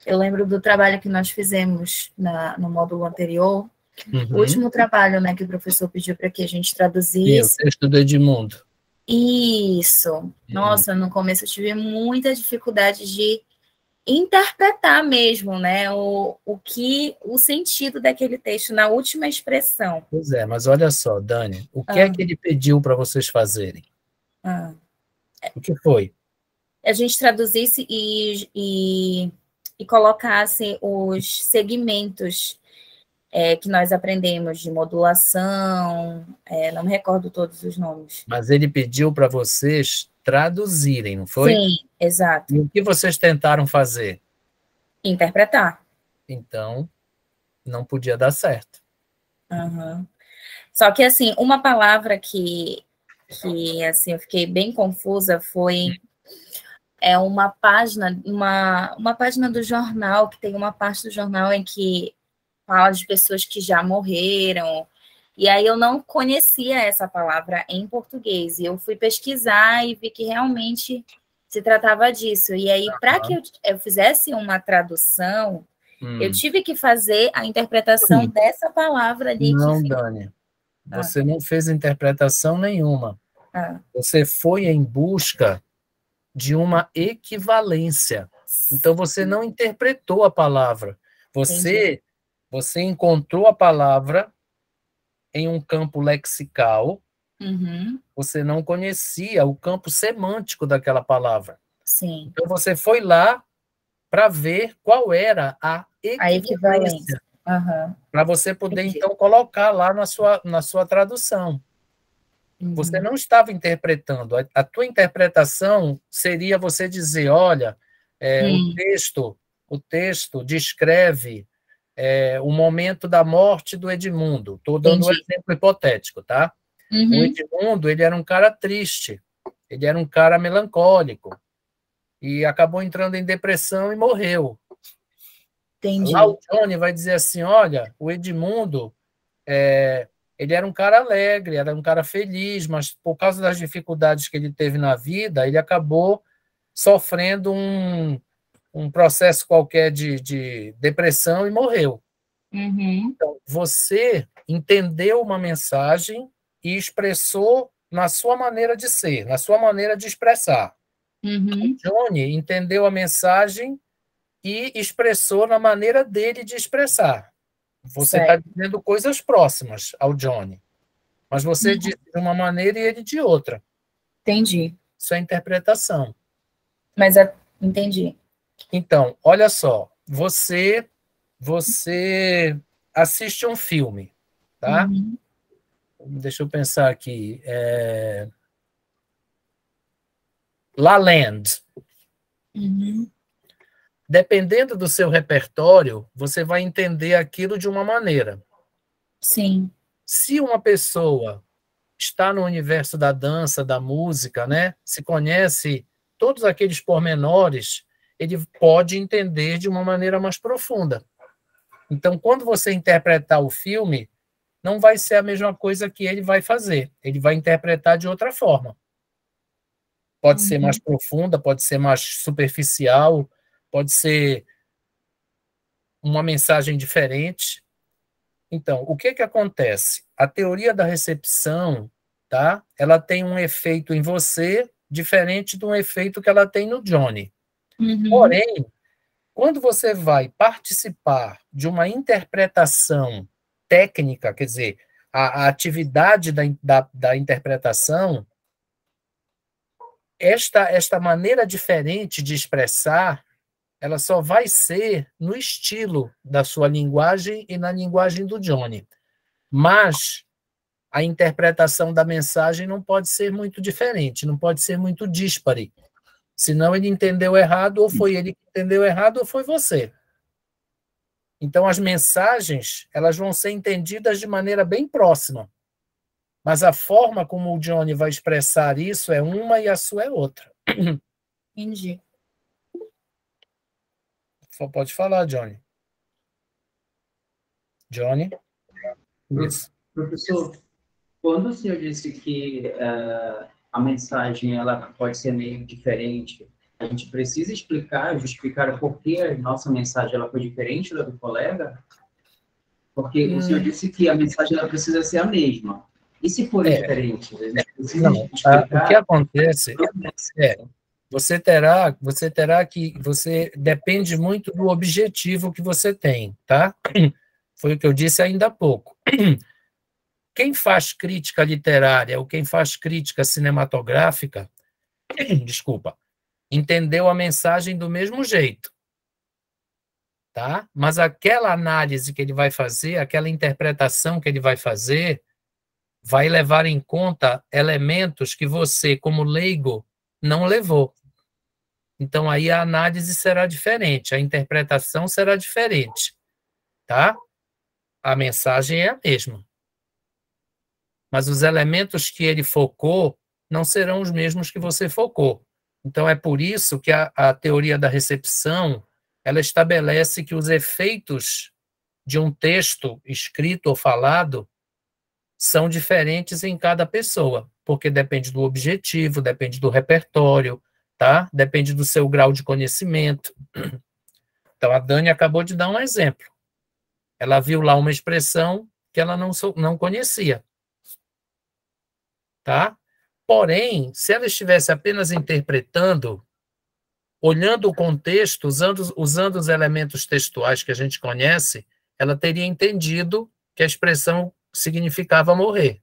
Eu lembro do trabalho que nós fizemos no módulo anterior, o último trabalho, né, que o professor pediu para que a gente traduzisse. Sim, o texto do Edmundo. Isso. Nossa, no começo eu tive muita dificuldade de interpretar mesmo, né, o sentido daquele texto na última expressão. Pois é, mas olha só, Dani, o que é que ele pediu para vocês fazerem? O que foi? A gente traduzisse e colocasse os segmentos que nós aprendemos de modulação, não me recordo todos os nomes. Mas ele pediu para vocês traduzirem, não foi? Sim, exato. E o que vocês tentaram fazer? Interpretar. Então, não podia dar certo. Uhum. Só que, assim, uma palavra que assim, eu fiquei bem confusa foi uma página do jornal, que tem uma parte do jornal em que fala de pessoas que já morreram, e aí eu não conhecia essa palavra em português, e eu fui pesquisar e vi que realmente se tratava disso, e aí para que eu fizesse uma tradução, eu tive que fazer a interpretação dessa palavra ali. Não, Dani, você não fez interpretação nenhuma. Você foi em busca de uma equivalência. Então, você não interpretou a palavra. Você encontrou a palavra em um campo lexical, você não conhecia o campo semântico daquela palavra. Sim. Então, você foi lá para ver qual era a equivalência. Para você poder, então, colocar lá na sua tradução. Você não estava interpretando. A tua interpretação seria você dizer, olha, o texto descreve o momento da morte do Edmundo. Estou dando um exemplo hipotético, tá? O Edmundo, ele era um cara triste, ele era um cara melancólico, e acabou entrando em depressão e morreu. Entendi. Lá o Johnny vai dizer assim, olha, o Edmundo, ele era um cara alegre, era um cara feliz, mas por causa das dificuldades que ele teve na vida, ele acabou sofrendo um processo qualquer de depressão e morreu. Então, você entendeu uma mensagem e expressou na sua maneira de ser, na sua maneira de expressar. O Johnny entendeu a mensagem e expressou na maneira dele de expressar. Você está dizendo coisas próximas ao Johnny, mas você disse de uma maneira e ele de outra. Entendi. Isso é interpretação. Mas entendi. Então, olha só, você assiste um filme, tá? Deixa eu pensar aqui. La Land. Dependendo do seu repertório, você vai entender aquilo de uma maneira. Sim. Se uma pessoa está no universo da dança, da música, né? Se conhece todos aqueles pormenores, ele pode entender de uma maneira mais profunda. Então, quando você interpretar o filme, não vai ser a mesma coisa que ele vai fazer. Ele vai interpretar de outra forma. Pode ser mais profunda, pode ser mais superficial, pode ser uma mensagem diferente. Então, o que acontece? A teoria da recepção, tá? Ela tem um efeito em você diferente de um efeito que ela tem no Johnny. Porém, quando você vai participar de uma interpretação técnica, quer dizer, a atividade da interpretação, esta maneira diferente de expressar, ela só vai ser no estilo da sua linguagem e na linguagem do Johnny. Mas a interpretação da mensagem não pode ser muito diferente, não pode ser muito díspare. Senão ele entendeu errado, ou foi ele que entendeu errado, ou foi você. Então, as mensagens, elas vão ser entendidas de maneira bem próxima. Mas a forma como o Johnny vai expressar isso é uma e a sua é outra. Entendi. Pode falar, Johnny. Johnny? Isso. Professor, quando o senhor disse que a mensagem ela pode ser meio diferente, a gente precisa explicar, justificar por que a nossa mensagem ela foi diferente da do colega? Porque o senhor disse que a mensagem ela precisa ser a mesma. E se for diferente? A gente precisa explicar? O que acontece você terá que, depende muito do objetivo que você tem, tá? Foi o que eu disse ainda há pouco. Quem faz crítica literária ou quem faz crítica cinematográfica, desculpa, entendeu a mensagem do mesmo jeito, tá? Mas aquela análise que ele vai fazer, aquela interpretação que ele vai fazer, vai levar em conta elementos que você, como leigo, não levou. Então, aí a análise será diferente, a interpretação será diferente, tá? A mensagem é a mesma. Mas os elementos que ele focou não serão os mesmos que você focou. Então, é por isso que a teoria da recepção, ela estabelece que os efeitos de um texto escrito ou falado são diferentes em cada pessoa, porque depende do objetivo, depende do repertório, tá? Depende do seu grau de conhecimento. Então, a Dani acabou de dar um exemplo. Ela viu lá uma expressão que ela não conhecia, tá? Porém, se ela estivesse apenas interpretando, olhando o contexto, usando os elementos textuais que a gente conhece, ela teria entendido que a expressão significava morrer.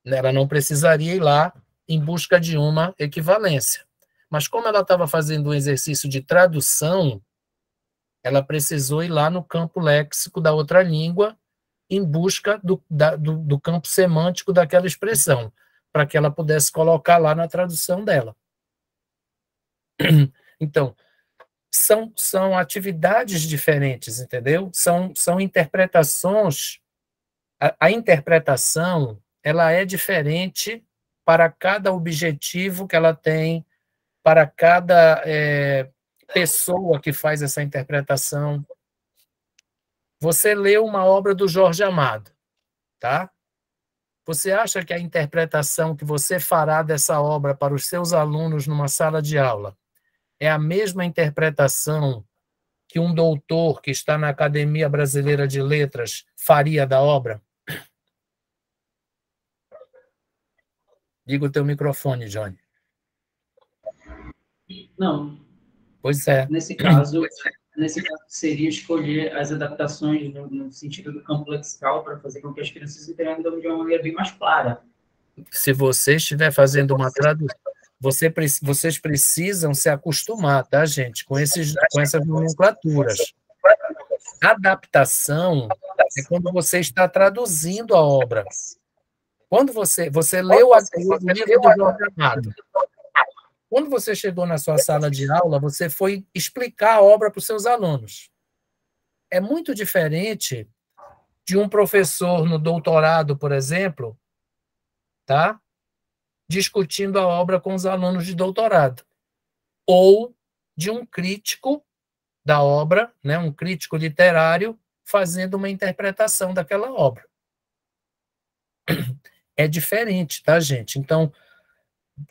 Ela não precisaria ir lá em busca de uma equivalência. Mas como ela estava fazendo um exercício de tradução, ela precisou ir lá no campo léxico da outra língua em busca do campo semântico daquela expressão, para que ela pudesse colocar lá na tradução dela. Então, são atividades diferentes, entendeu? São interpretações. A interpretação, ela é diferente para cada objetivo que ela tem, para cada pessoa que faz essa interpretação. Você leu uma obra do Jorge Amado, tá? Você acha que a interpretação que você fará dessa obra para os seus alunos numa sala de aula é a mesma interpretação que um doutor que está na Academia Brasileira de Letras faria da obra? Liga o teu microfone, Johnny. Não. Pois é. Nesse caso seria escolher as adaptações no sentido do campo lexical para fazer com que as crianças entendam de uma maneira bem mais clara. Se você estiver fazendo uma tradução, vocês precisam se acostumar, tá, gente, com essas nomenclaturas. Adaptação é quando você está traduzindo a obra. Quando você leu o livro do Jorge Amado, quando você chegou na sua sala de aula, você foi explicar a obra para os seus alunos. É muito diferente de um professor no doutorado, por exemplo, tá? Discutindo a obra com os alunos de doutorado. Ou de um crítico da obra, né, um crítico literário, fazendo uma interpretação daquela obra. É diferente, tá, gente? Então,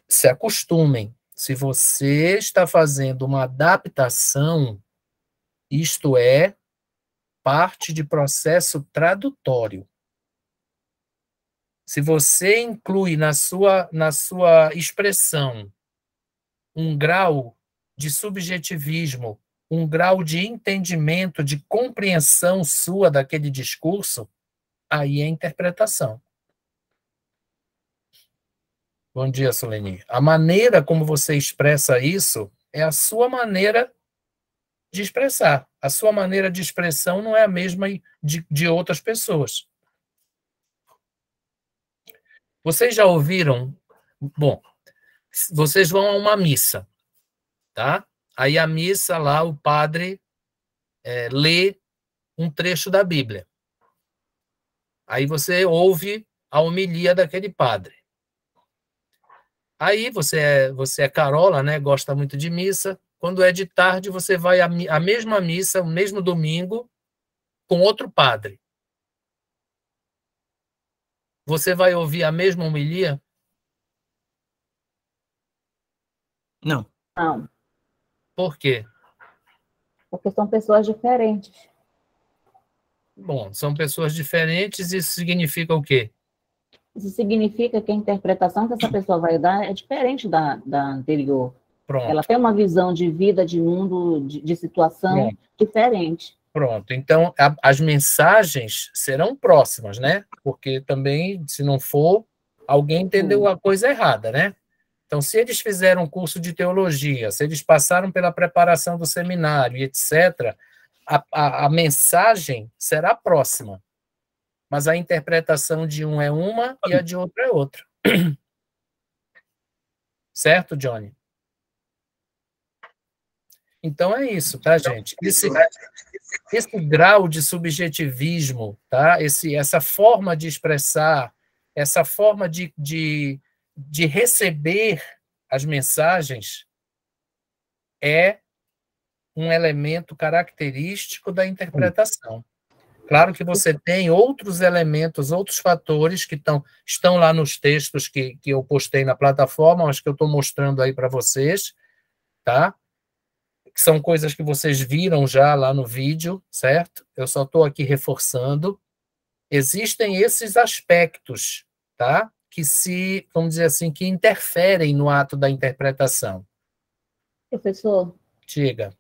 se acostumem. Se você está fazendo uma adaptação, isto é parte de processo tradutório. Se você inclui na sua expressão um grau de subjetivismo, um grau de entendimento, de compreensão sua daquele discurso, aí é interpretação. Bom dia, Soleni. A maneira como você expressa isso é a sua maneira de expressar. A sua maneira de expressão não é a mesma de outras pessoas. Vocês já ouviram? Bom, vocês vão a uma missa, tá? Aí a missa lá, o padre lê um trecho da Bíblia. Aí você ouve a homilia daquele padre. Aí você é carola, né? Gosta muito de missa. Quando é de tarde, você vai à mesma missa, o mesmo domingo, com outro padre. Você vai ouvir a mesma homilia? Não. Não, Por quê? porque são pessoas diferentes. Bom, são pessoas diferentes, isso significa o quê? Isso significa que a interpretação que essa pessoa vai dar é diferente da anterior. Pronto. Ela tem uma visão de vida, de mundo, de situação diferente. Pronto. Então, as mensagens serão próximas, né? Porque também, se não for, alguém entendeu a coisa errada, né? Então, se eles fizeram um curso de teologia, se eles passaram pela preparação do seminário, etc., a mensagem será próxima. Mas a interpretação de um é uma e a de outro é outra. Certo, Johnny? Então é isso, tá, gente? Esse grau de subjetivismo, tá? Essa forma de expressar, essa forma de receber as mensagens é um elemento característico da interpretação. Claro que você tem outros elementos, outros fatores que estão lá nos textos que eu postei na plataforma, acho que eu estou mostrando aí para vocês, tá? Que são coisas que vocês viram já lá no vídeo, certo? Eu só estou aqui reforçando. Existem esses aspectos, tá? Que vamos dizer assim, que interferem no ato da interpretação. Professor? Diga.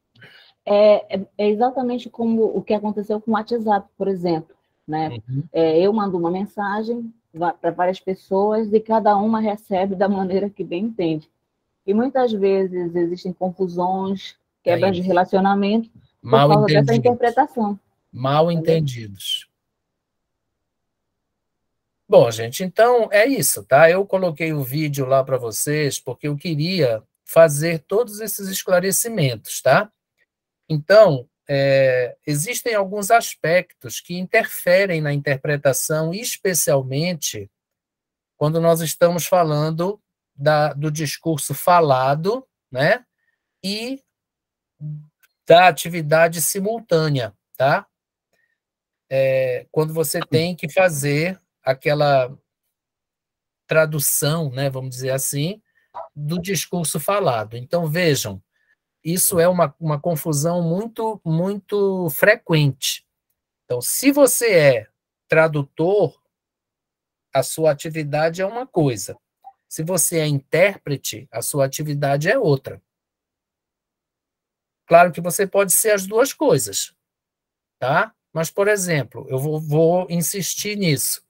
É exatamente como o que aconteceu com o WhatsApp, por exemplo, né? Uhum. Eu mando uma mensagem para várias pessoas e cada uma recebe da maneira que bem entende. E muitas vezes existem confusões, quebras de relacionamento por causa dessa interpretação. Mal entendidos. Bom, gente, então é isso, tá? Eu coloquei o vídeo lá para vocês porque eu queria fazer todos esses esclarecimentos, tá? Então, existem alguns aspectos que interferem na interpretação, especialmente quando nós estamos falando do discurso falado, né? E da atividade simultânea, tá? Quando você tem que fazer aquela tradução, né, vamos dizer assim, do discurso falado. Então, vejam, isso é uma confusão muito, muito frequente. Então, se você é tradutor, a sua atividade é uma coisa. Se você é intérprete, a sua atividade é outra. Claro que você pode ser as duas coisas, tá? Mas, por exemplo, eu vou insistir nisso.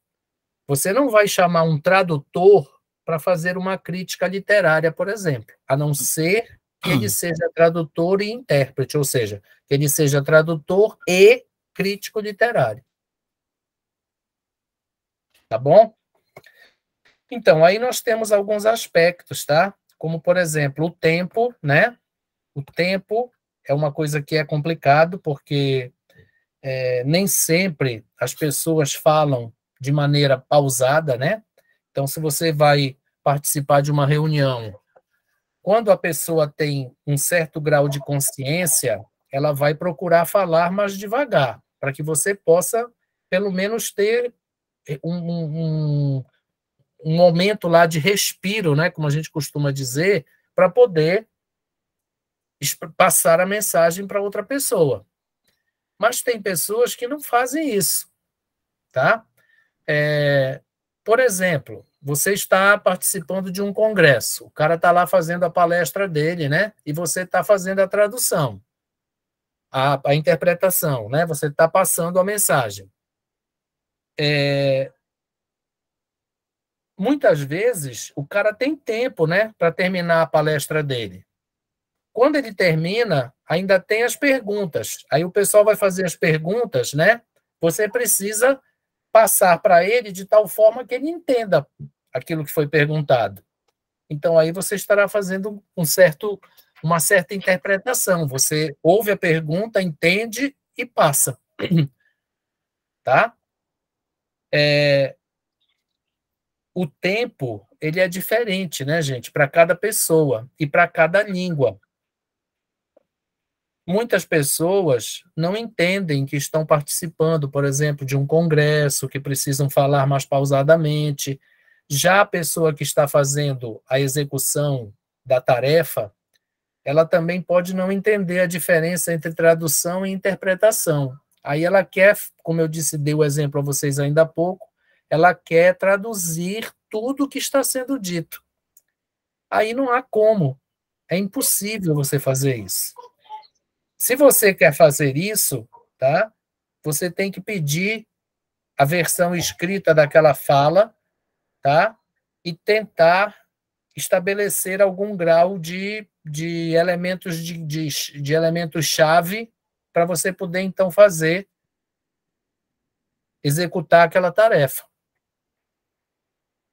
Você não vai chamar um tradutor para fazer uma crítica literária, por exemplo, a não ser que ele seja tradutor e intérprete, ou seja, que ele seja tradutor e crítico literário. Tá bom? Então, aí nós temos alguns aspectos, tá? Como, por exemplo, o tempo, né? O tempo é uma coisa que é complicado, porque nem sempre as pessoas falam de maneira pausada, né? Então, se você vai participar de uma reunião, quando a pessoa tem um certo grau de consciência, ela vai procurar falar mais devagar, para que você possa, pelo menos, ter um momento lá de respiro, né, como a gente costuma dizer, para poder passar a mensagem para outra pessoa. Mas tem pessoas que não fazem isso, tá? Por exemplo, você está participando de um congresso, o cara está lá fazendo a palestra dele, né? E você está fazendo a tradução, a interpretação, né? Você está passando a mensagem. Muitas vezes, o cara tem tempo, né, para terminar a palestra dele. Quando ele termina, ainda tem as perguntas. Aí o pessoal vai fazer as perguntas, né? Você precisa passar para ele de tal forma que ele entenda aquilo que foi perguntado. Então, aí você estará fazendo uma certa interpretação. Você ouve a pergunta, entende e passa. Tá? O tempo, ele é diferente, né, gente? Para cada pessoa e para cada língua. Muitas pessoas não entendem que estão participando, por exemplo, de um congresso, que precisam falar mais pausadamente. Já a pessoa que está fazendo a execução da tarefa, ela também pode não entender a diferença entre tradução e interpretação. Aí ela quer, como eu disse, dei o exemplo a vocês ainda há pouco, ela quer traduzir tudo o que está sendo dito. Aí não há como. É impossível você fazer isso. Se você quer fazer isso, tá? Você tem que pedir a versão escrita daquela fala, tá? E tentar estabelecer algum grau de elementos de elementos-chave para você poder, então, executar aquela tarefa.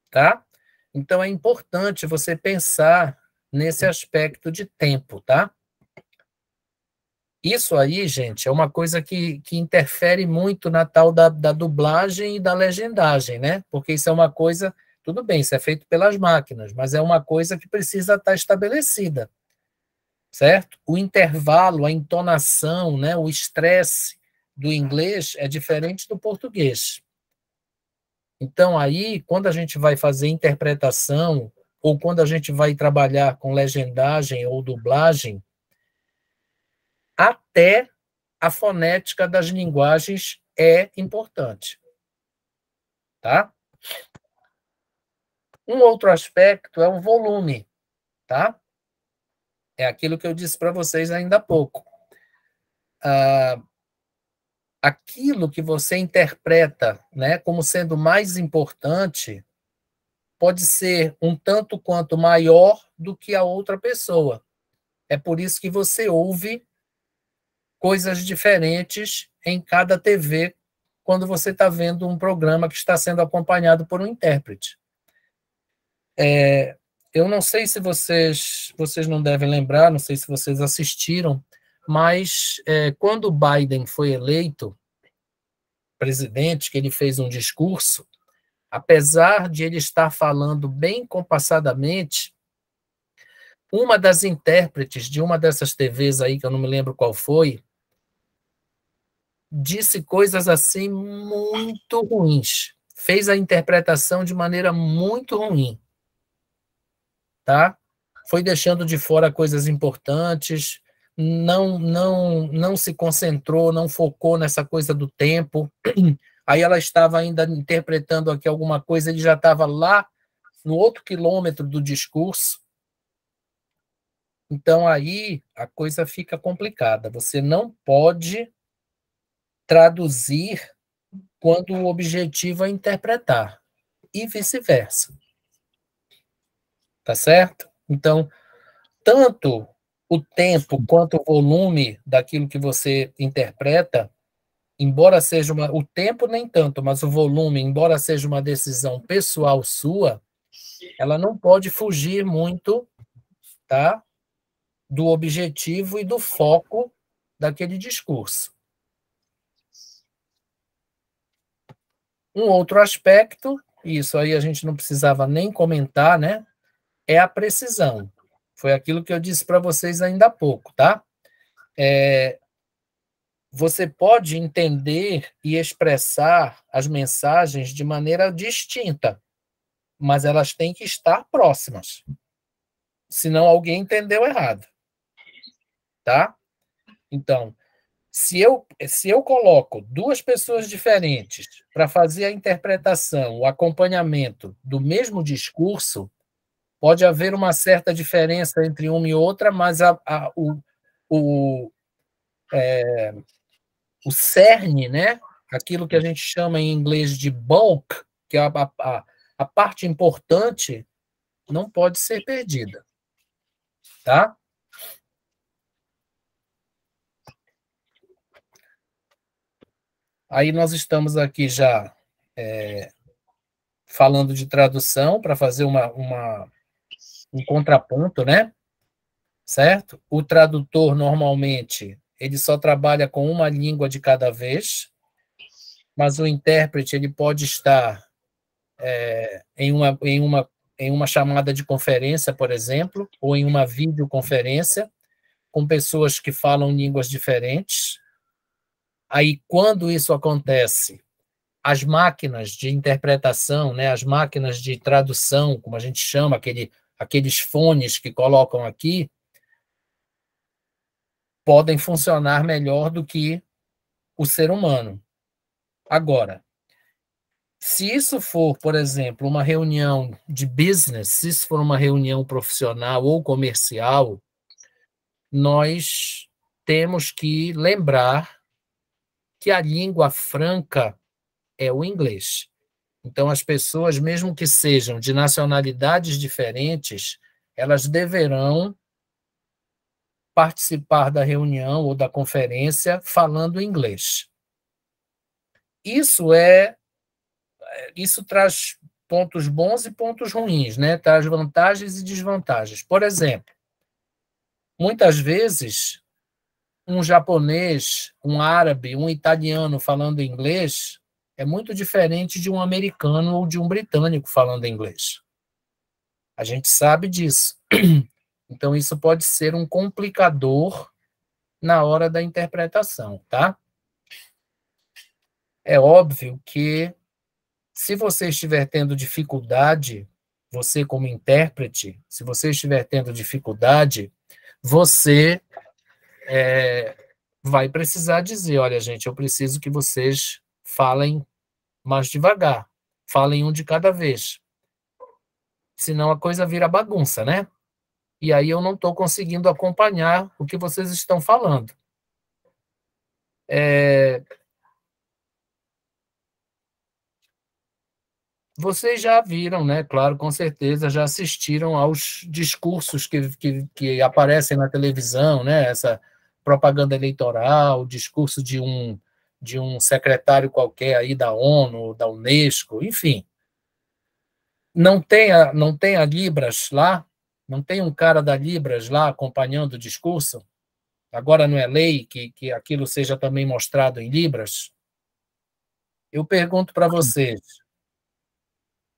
Tá? Então, é importante você pensar nesse aspecto de tempo, tá? Isso aí, gente, é uma coisa que interfere muito na tal da dublagem e da legendagem, né? Porque isso é uma coisa, tudo bem, isso é feito pelas máquinas, mas é uma coisa que precisa estar estabelecida, certo? O intervalo, a entonação, né, o estresse do inglês é diferente do português. Então, aí, quando a gente vai fazer interpretação, ou quando a gente vai trabalhar com legendagem ou dublagem, até a fonética das linguagens é importante. Tá? Um outro aspecto é o volume, tá? É aquilo que eu disse para vocês ainda há pouco. Aquilo que você interpreta, né, como sendo mais importante pode ser um tanto quanto maior do que a outra pessoa. É por isso que você ouve coisas diferentes em cada TV quando você está vendo um programa que está sendo acompanhado por um intérprete. Eu não sei se vocês não devem lembrar, não sei se vocês assistiram, mas quando o Biden foi eleito presidente, que ele fez um discurso, apesar de ele estar falando bem compassadamente, uma das intérpretes de uma dessas TVs aí, que eu não me lembro qual foi, disse coisas assim muito ruins. Fez a interpretação de maneira muito ruim. Tá? Foi deixando de fora coisas importantes, não se concentrou, não focou nessa coisa do tempo. Aí ela estava ainda interpretando aqui alguma coisa, ele já estava lá no outro quilômetro do discurso. Então, aí a coisa fica complicada. Você não pode traduzir quando o objetivo é interpretar, e vice-versa. Tá certo? Então, tanto o tempo quanto o volume daquilo que você interpreta, embora seja o tempo nem tanto, mas o volume, embora seja uma decisão pessoal sua, ela não pode fugir muito, tá, do objetivo e do foco daquele discurso. Um outro aspecto, isso aí a gente não precisava nem comentar, né, é a precisão. Foi aquilo que eu disse para vocês ainda há pouco, tá? Você pode entender e expressar as mensagens de maneira distinta, mas elas têm que estar próximas. Senão alguém entendeu errado. Tá? Então, Se eu coloco duas pessoas diferentes para fazer a interpretação, o acompanhamento do mesmo discurso, pode haver uma certa diferença entre uma e outra, mas o cerne, né? Aquilo que a gente chama em inglês de bulk, que é a parte importante, não pode ser perdida. Tá? Aí nós estamos aqui já falando de tradução para fazer um contraponto, né? Certo? O tradutor, normalmente, ele só trabalha com uma língua de cada vez, mas o intérprete ele pode estar em uma chamada de conferência, por exemplo, ou em uma videoconferência, com pessoas que falam línguas diferentes. Aí, quando isso acontece, as máquinas de interpretação, né, as máquinas de tradução, como a gente chama, aqueles fones que colocam aqui, podem funcionar melhor do que o ser humano. Agora, se isso for, por exemplo, uma reunião de business, se isso for uma reunião profissional ou comercial, nós temos que lembrar que a língua franca é o inglês. Então, as pessoas, mesmo que sejam de nacionalidades diferentes, elas deverão participar da reunião ou da conferência falando inglês. Isso traz pontos bons e pontos ruins, né? Traz vantagens e desvantagens. Por exemplo, muitas vezes, um japonês, um árabe, um italiano falando inglês é muito diferente de um americano ou de um britânico falando inglês. A gente sabe disso. Então, isso pode ser um complicador na hora da interpretação, tá? É óbvio que, se você estiver tendo dificuldade, você como intérprete, se você estiver tendo dificuldade, você vai precisar dizer, olha, gente, eu preciso que vocês falem mais devagar, falem um de cada vez. Senão a coisa vira bagunça, né? E aí eu não estou conseguindo acompanhar o que vocês estão falando. Vocês já viram, né? Claro, com certeza, já assistiram aos discursos que aparecem na televisão, né? Essa propaganda eleitoral, o discurso de um secretário qualquer aí da ONU, da Unesco, enfim. Não tem a Libras lá? Não tem um cara da Libras lá acompanhando o discurso? Agora não é lei que aquilo seja também mostrado em Libras? Eu pergunto para vocês,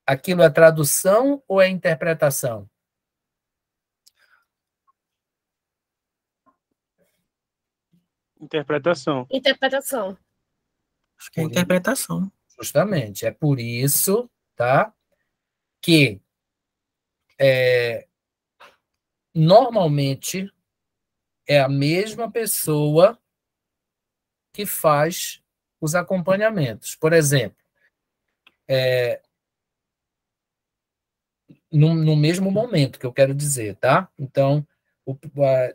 aquilo é tradução ou é interpretação? Interpretação. Interpretação. Acho que é interpretação. Justamente. É por isso, tá, que normalmente é a mesma pessoa que faz os acompanhamentos. Por exemplo, no mesmo momento que eu quero dizer, tá? Então,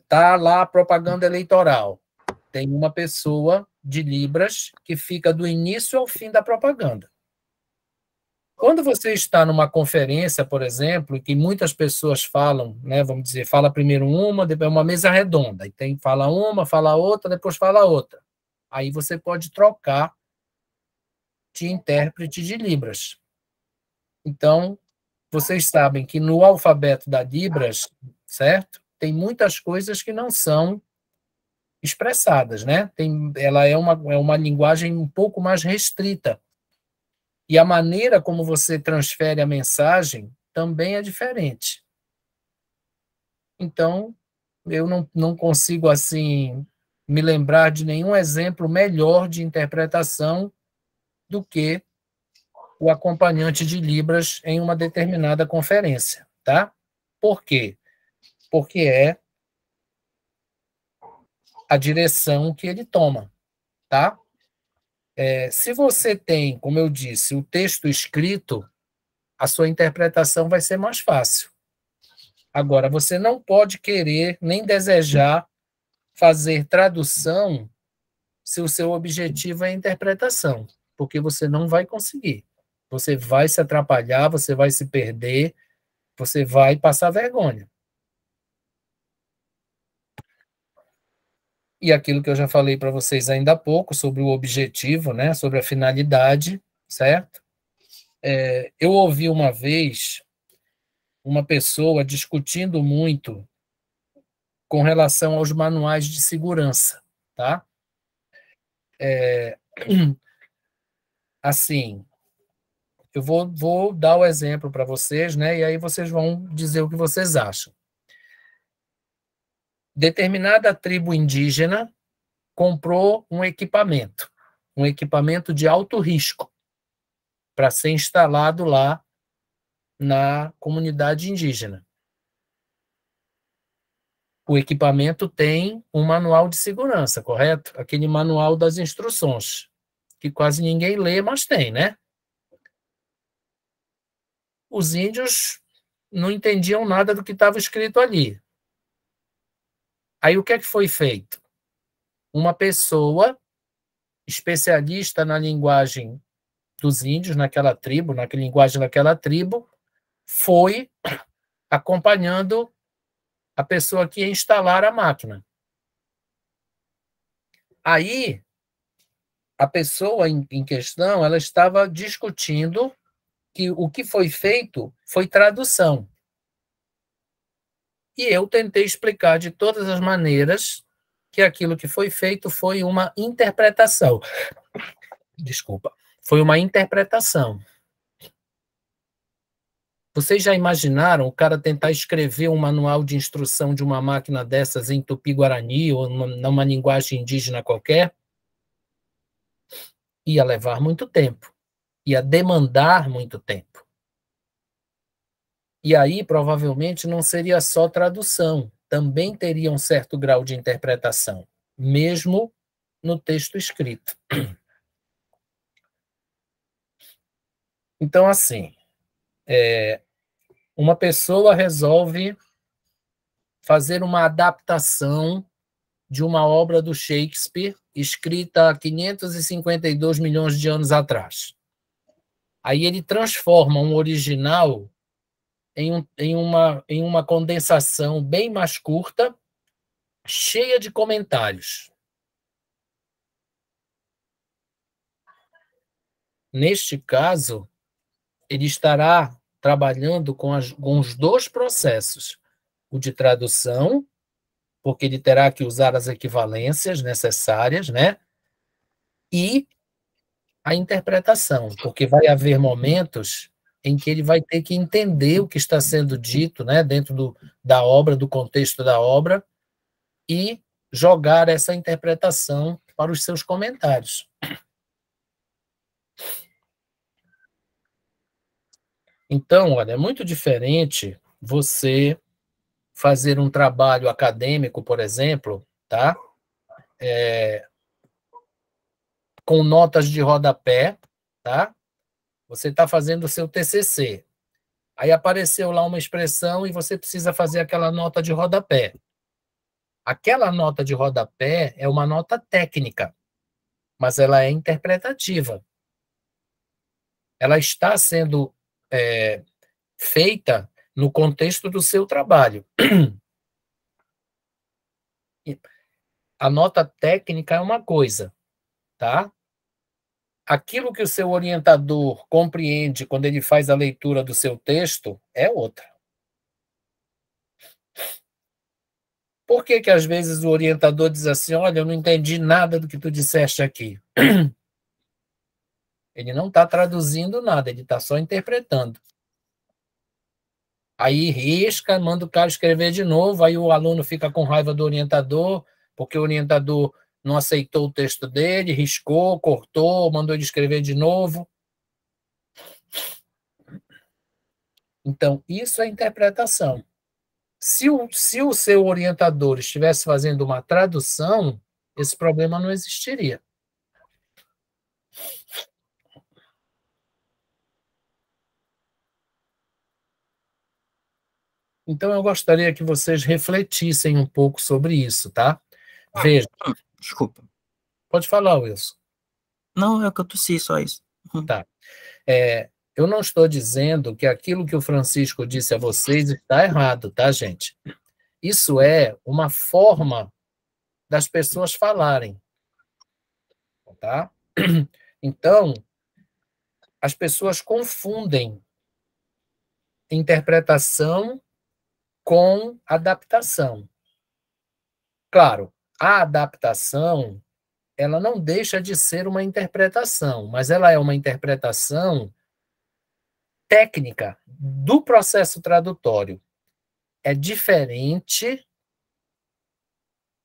tá lá a propaganda eleitoral. Tem uma pessoa de Libras que fica do início ao fim da propaganda. Quando você está numa conferência, por exemplo, em que muitas pessoas falam, né, vamos dizer, fala primeiro uma, depois uma mesa redonda, e fala uma, fala outra, depois fala outra. Aí você pode trocar de intérprete de Libras. Então, vocês sabem que no alfabeto da Libras, certo? Tem muitas coisas que não são expressadas, né? Ela é uma linguagem um pouco mais restrita. E a maneira como você transfere a mensagem também é diferente. Então, eu não consigo, assim, me lembrar de nenhum exemplo melhor de interpretação do que o acompanhante de Libras em uma determinada conferência, tá? Por quê? Porque a direção que ele toma, tá? Se você tem, como eu disse, o texto escrito, a sua interpretação vai ser mais fácil. Agora, você não pode querer nem desejar fazer tradução se o seu objetivo é interpretação, porque você não vai conseguir. Você vai se atrapalhar, você vai se perder, você vai passar vergonha. E aquilo que eu já falei para vocês ainda há pouco, sobre o objetivo, né, sobre a finalidade, certo? Eu ouvi uma vez uma pessoa discutindo muito com relação aos manuais de segurança, tá? Assim, eu vou dar o exemplo para vocês, né? E aí vocês vão dizer o que vocês acham. Determinada tribo indígena comprou um equipamento de alto risco, para ser instalado lá na comunidade indígena. O equipamento tem um manual de segurança, correto? Aquele manual das instruções, que quase ninguém lê, mas tem, né? Os índios não entendiam nada do que estava escrito ali. Aí o que é que foi feito? Uma pessoa especialista na linguagem dos índios, naquela tribo, na linguagem daquela tribo, foi acompanhando a pessoa que ia instalar a máquina. Aí, a pessoa em questão, ela estava discutindo que o que foi feito foi tradução. E eu tentei explicar de todas as maneiras que aquilo que foi feito foi uma interpretação. Desculpa. Foi uma interpretação. Vocês já imaginaram o cara tentar escrever um manual de instrução de uma máquina dessas em Tupi-Guarani ou numa linguagem indígena qualquer? Ia levar muito tempo. Ia demandar muito tempo. E aí, provavelmente, não seria só tradução. Também teria um certo grau de interpretação, mesmo no texto escrito. Então, assim, uma pessoa resolve fazer uma adaptação de uma obra do Shakespeare escrita há 552 milhões de anos atrás. Aí ele transforma um original em uma condensação bem mais curta, cheia de comentários. Neste caso, ele estará trabalhando com os dois processos, o de tradução, porque ele terá que usar as equivalências necessárias, né? E a interpretação, porque vai haver momentos em que ele vai ter que entender o que está sendo dito, né, dentro da obra, do contexto da obra, e jogar essa interpretação para os seus comentários. Então, olha, é muito diferente você fazer um trabalho acadêmico, por exemplo, tá? Com notas de rodapé, tá? Você está fazendo o seu TCC. Aí apareceu lá uma expressão e você precisa fazer aquela nota de rodapé. Aquela nota de rodapé é uma nota técnica, mas ela é interpretativa. Ela está sendo feita no contexto do seu trabalho. A nota técnica é uma coisa, tá? Aquilo que o seu orientador compreende quando ele faz a leitura do seu texto é outra. Por que que às vezes o orientador diz assim, olha, eu não entendi nada do que tu disseste aqui? Ele não está traduzindo nada, ele está só interpretando. Aí risca, manda o cara escrever de novo, aí o aluno fica com raiva do orientador, porque o orientador não aceitou o texto dele, riscou, cortou, mandou ele escrever de novo. Então, isso é interpretação. Se o seu orientador estivesse fazendo uma tradução, esse problema não existiria. Então, eu gostaria que vocês refletissem um pouco sobre isso, tá? Veja. Desculpa. Pode falar, Wilson. Não, é que eu tossi, só isso. Tá. Eu não estou dizendo que aquilo que o Francisco disse a vocês está errado, tá, gente? Isso é uma forma das pessoas falarem, tá? Então, as pessoas confundem interpretação com adaptação. Claro, a adaptação, ela não deixa de ser uma interpretação, mas ela é uma interpretação técnica do processo tradutório. É diferente,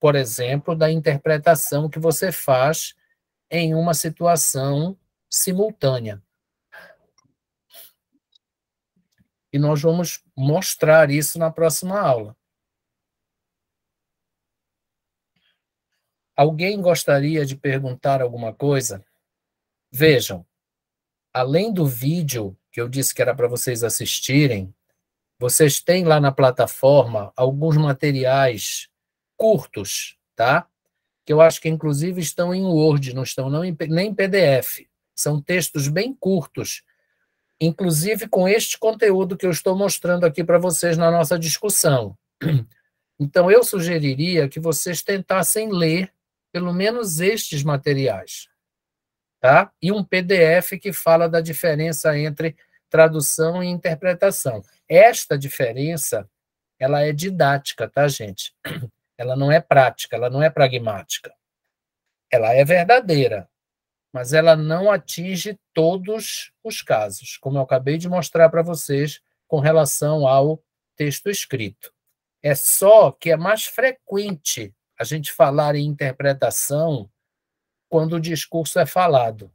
por exemplo, da interpretação que você faz em uma situação simultânea. E nós vamos mostrar isso na próxima aula. Alguém gostaria de perguntar alguma coisa? Vejam, além do vídeo que eu disse que era para vocês assistirem, vocês têm lá na plataforma alguns materiais curtos, tá? Que eu acho que, inclusive, estão em Word, não estão nem em PDF. São textos bem curtos, inclusive com este conteúdo que eu estou mostrando aqui para vocês na nossa discussão. Então, eu sugeriria que vocês tentassem ler pelo menos estes materiais, tá? E um PDF que fala da diferença entre tradução e interpretação. Esta diferença, ela é didática, tá, gente? Ela não é prática, ela não é pragmática. Ela é verdadeira, mas ela não atinge todos os casos, como eu acabei de mostrar para vocês com relação ao texto escrito. É só que é mais frequente a gente falar em interpretação quando o discurso é falado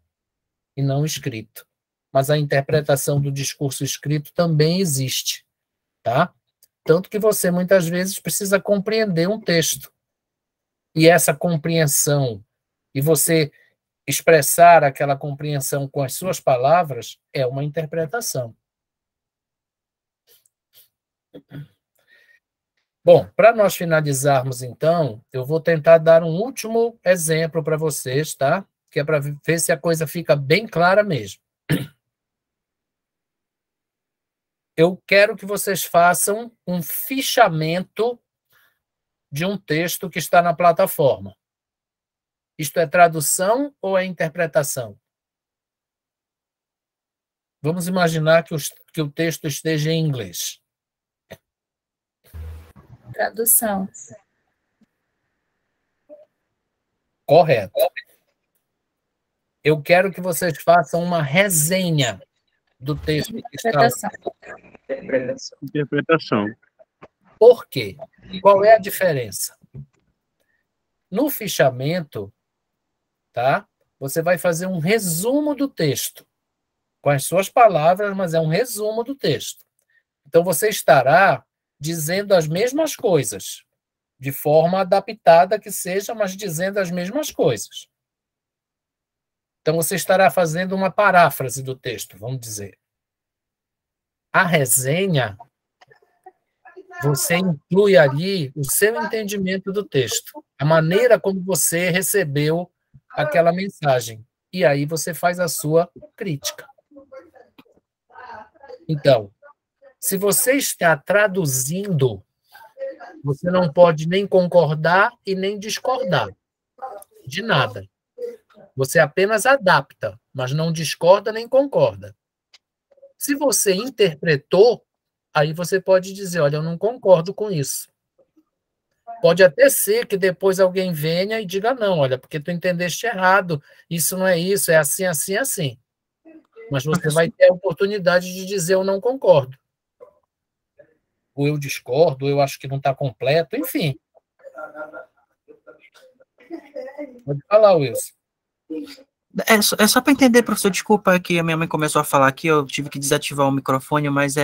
e não escrito. Mas a interpretação do discurso escrito também existe, tá? Tanto que você, muitas vezes, precisa compreender um texto. E essa compreensão, e você expressar aquela compreensão com as suas palavras, é uma interpretação. Bom, para nós finalizarmos, então, eu vou tentar dar um último exemplo para vocês, tá? Que é para ver se a coisa fica bem clara mesmo. Eu quero que vocês façam um fichamento de um texto que está na plataforma. Isto é tradução ou é interpretação? Vamos imaginar que o texto esteja em inglês. Tradução. Correto. Eu quero que vocês façam uma resenha do texto que está lá. Interpretação. Por quê? Qual é a diferença? No fichamento, tá? Você vai fazer um resumo do texto, com as suas palavras, mas é um resumo do texto. Então, você estará dizendo as mesmas coisas, de forma adaptada que seja, mas dizendo as mesmas coisas. Então, você estará fazendo uma paráfrase do texto, vamos dizer. A resenha, você inclui ali o seu entendimento do texto, a maneira como você recebeu aquela mensagem. E aí você faz a sua crítica. Então, se você está traduzindo, você não pode nem concordar e nem discordar de nada. Você apenas adapta, mas não discorda nem concorda. Se você interpretou, aí você pode dizer, olha, eu não concordo com isso. Pode até ser que depois alguém venha e diga, não, olha, porque tu entendeste errado, isso não é isso, é assim, assim, assim. Mas você vai ter a oportunidade de dizer, eu não concordo. Ou eu discordo, ou eu acho que não está completo, enfim. Pode falar, Wilson. É só para entender, professor, desculpa que a minha mãe começou a falar aqui, eu tive que desativar o microfone, mas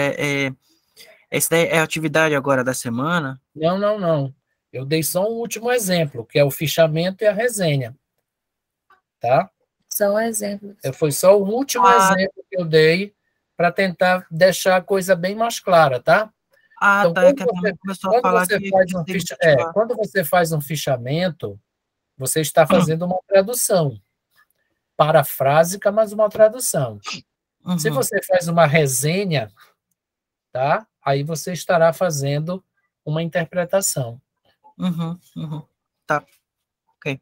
Essa daí é a atividade agora da semana? Não, não, não. Eu dei só um último exemplo, que é o fichamento e a resenha. Tá? Só um exemplo. Foi só o último exemplo que eu dei para tentar deixar a coisa bem mais clara, tá? Então, tá, quando você faz um fichamento, você está fazendo uma tradução. Parafrásica, mas uma tradução. Uhum. Se você faz uma resenha, tá? Aí você estará fazendo uma interpretação. Tá. Ok.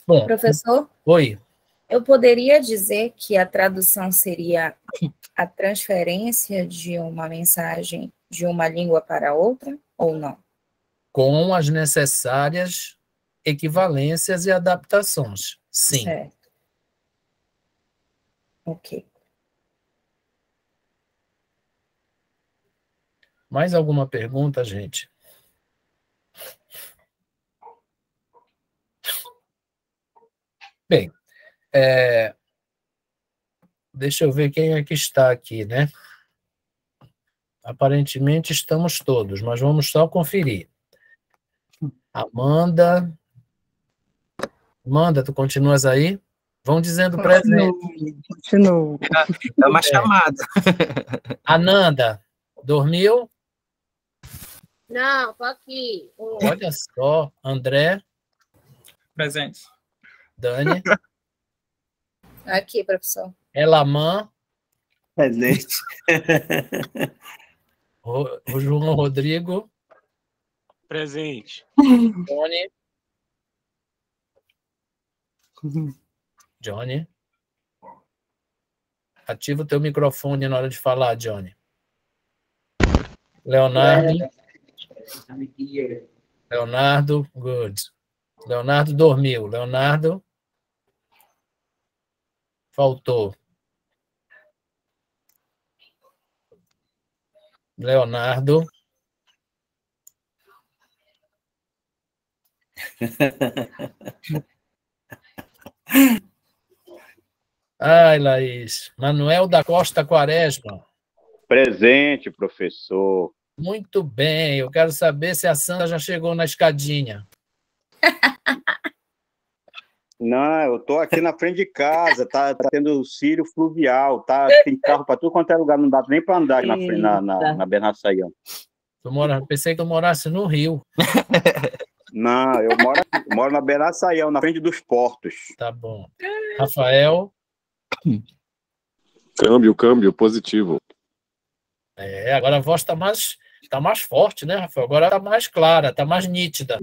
Bom, professor? Oi. Eu poderia dizer que a tradução seria a transferência de uma mensagem de uma língua para outra, ou não? Com as necessárias equivalências e adaptações. Sim. Certo. Ok. Mais alguma pergunta, gente? Bem, deixa eu ver quem é que está aqui, né? Aparentemente estamos todos, mas vamos só conferir. Amanda, tu continuas aí? Vão dizendo presente. Continuo. É uma chamada. Ananda, dormiu? Não, tô aqui. Olha só. André? Presente. Dani? Aqui, professor. Elamã? Presente. O João Rodrigo? Presente. Johnny? Johnny? Ativa o teu microfone na hora de falar, Johnny. Leonardo? Leonardo, good. Leonardo dormiu. Leonardo? Faltou. Leonardo? Ai, Laís. Manuel da Costa Quaresma. Presente, professor. Muito bem. Eu quero saber se a Sandra já chegou na escadinha. Não, eu tô aqui na frente de casa, tá tendo círio fluvial, tem carro para tudo quanto é lugar, não dá nem para andar aqui na frente, na Bernardo Saião. Pensei que eu morasse no Rio. Não, eu moro na Bernardo Saião, na frente dos portos. Tá bom. Rafael? Câmbio positivo. Agora a voz tá mais forte, né, Rafael? Agora tá mais clara, tá mais nítida.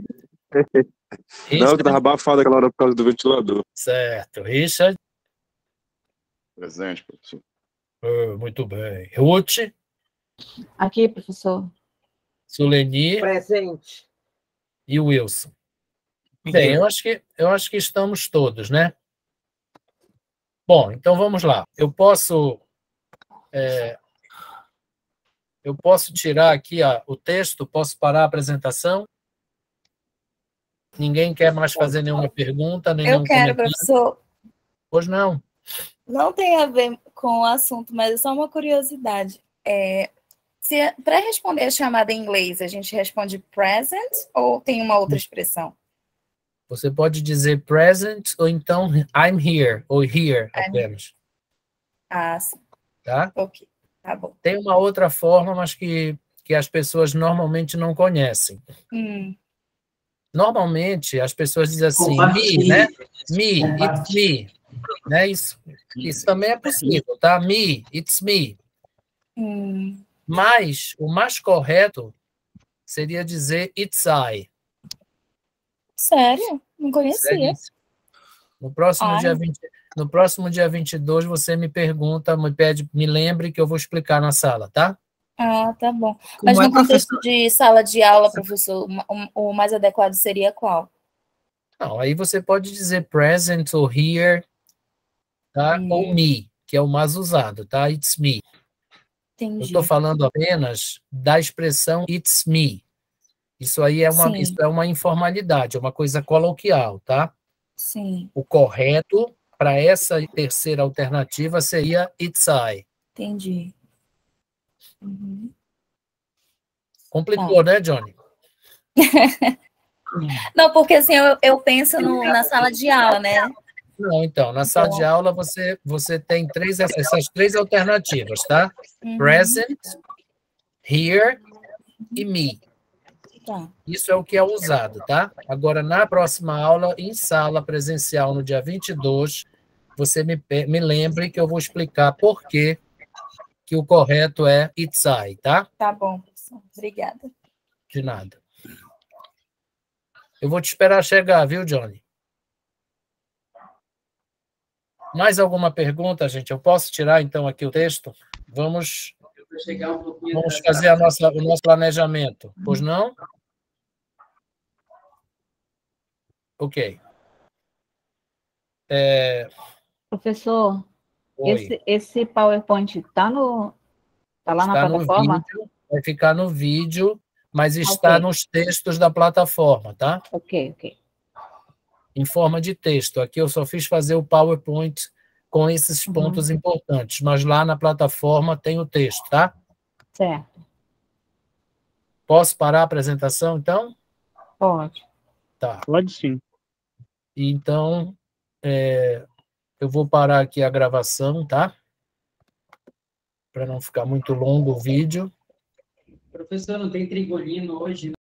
Não, que tava abafado aquela hora por causa do ventilador. Certo. Richard? Presente, professor. Muito bem. Ruth? Aqui, professor. Suleni? Presente. E o Wilson? Bem, eu acho que estamos todos, né? Bom, então vamos lá. Eu posso tirar aqui o texto? Posso parar a apresentação? Ninguém quer mais fazer nenhuma pergunta? Eu quero, professor. Pois não. Não tem a ver com o assunto, mas é só uma curiosidade. Para responder a chamada em inglês, a gente responde present ou tem uma outra expressão? Você pode dizer present ou então I'm here, ou here apenas. Sim. Tá? Ok, tá bom. Tem uma outra forma, mas que as pessoas normalmente não conhecem. Normalmente, as pessoas dizem assim, me, né? Me, it's me. Né? Isso também é possível, tá? Me, it's me. Mas o mais correto seria dizer it's I. Sério? Não conhecia. No próximo dia 22, você me pergunta, me lembre que eu vou explicar na sala, tá? Tá bom. Mas no contexto de sala de aula, professor, o mais adequado seria qual? Não, aí você pode dizer present ou here, tá? Ou me, que é o mais usado, tá? It's me. Entendi. Eu estou falando apenas da expressão it's me. Isso aí isso é uma informalidade, é uma coisa coloquial, tá? Sim. O correto para essa terceira alternativa seria it's I. Entendi. Complicou, né, Johnny? Não, porque assim, eu penso na sala de aula, né? Não, então, na sala de aula você tem essas três alternativas, tá? Present, here e me. Tá. Isso é o que é usado, tá? Agora, na próxima aula, em sala presencial, no dia 22, você me lembre que eu vou explicar por que o correto é itzai, tá? Tá bom, professor. Obrigada. De nada. Eu vou te esperar chegar, viu, Johnny? Mais alguma pergunta, gente? Eu posso tirar, então, aqui o texto? Vamos fazer o nosso planejamento. Pois não? Ok. Professor, Oi. esse PowerPoint está lá na plataforma? No vídeo, vai ficar no vídeo, mas está nos textos da plataforma, tá? Ok. Em forma de texto. Aqui eu só fiz fazer o PowerPoint com esses pontos importantes, mas lá na plataforma tem o texto, tá? Certo. Posso parar a apresentação, então? Pode. Tá. Pode sim. Então, eu vou parar aqui a gravação, tá? Para não ficar muito longo o vídeo. Professor, não tem trigolino hoje,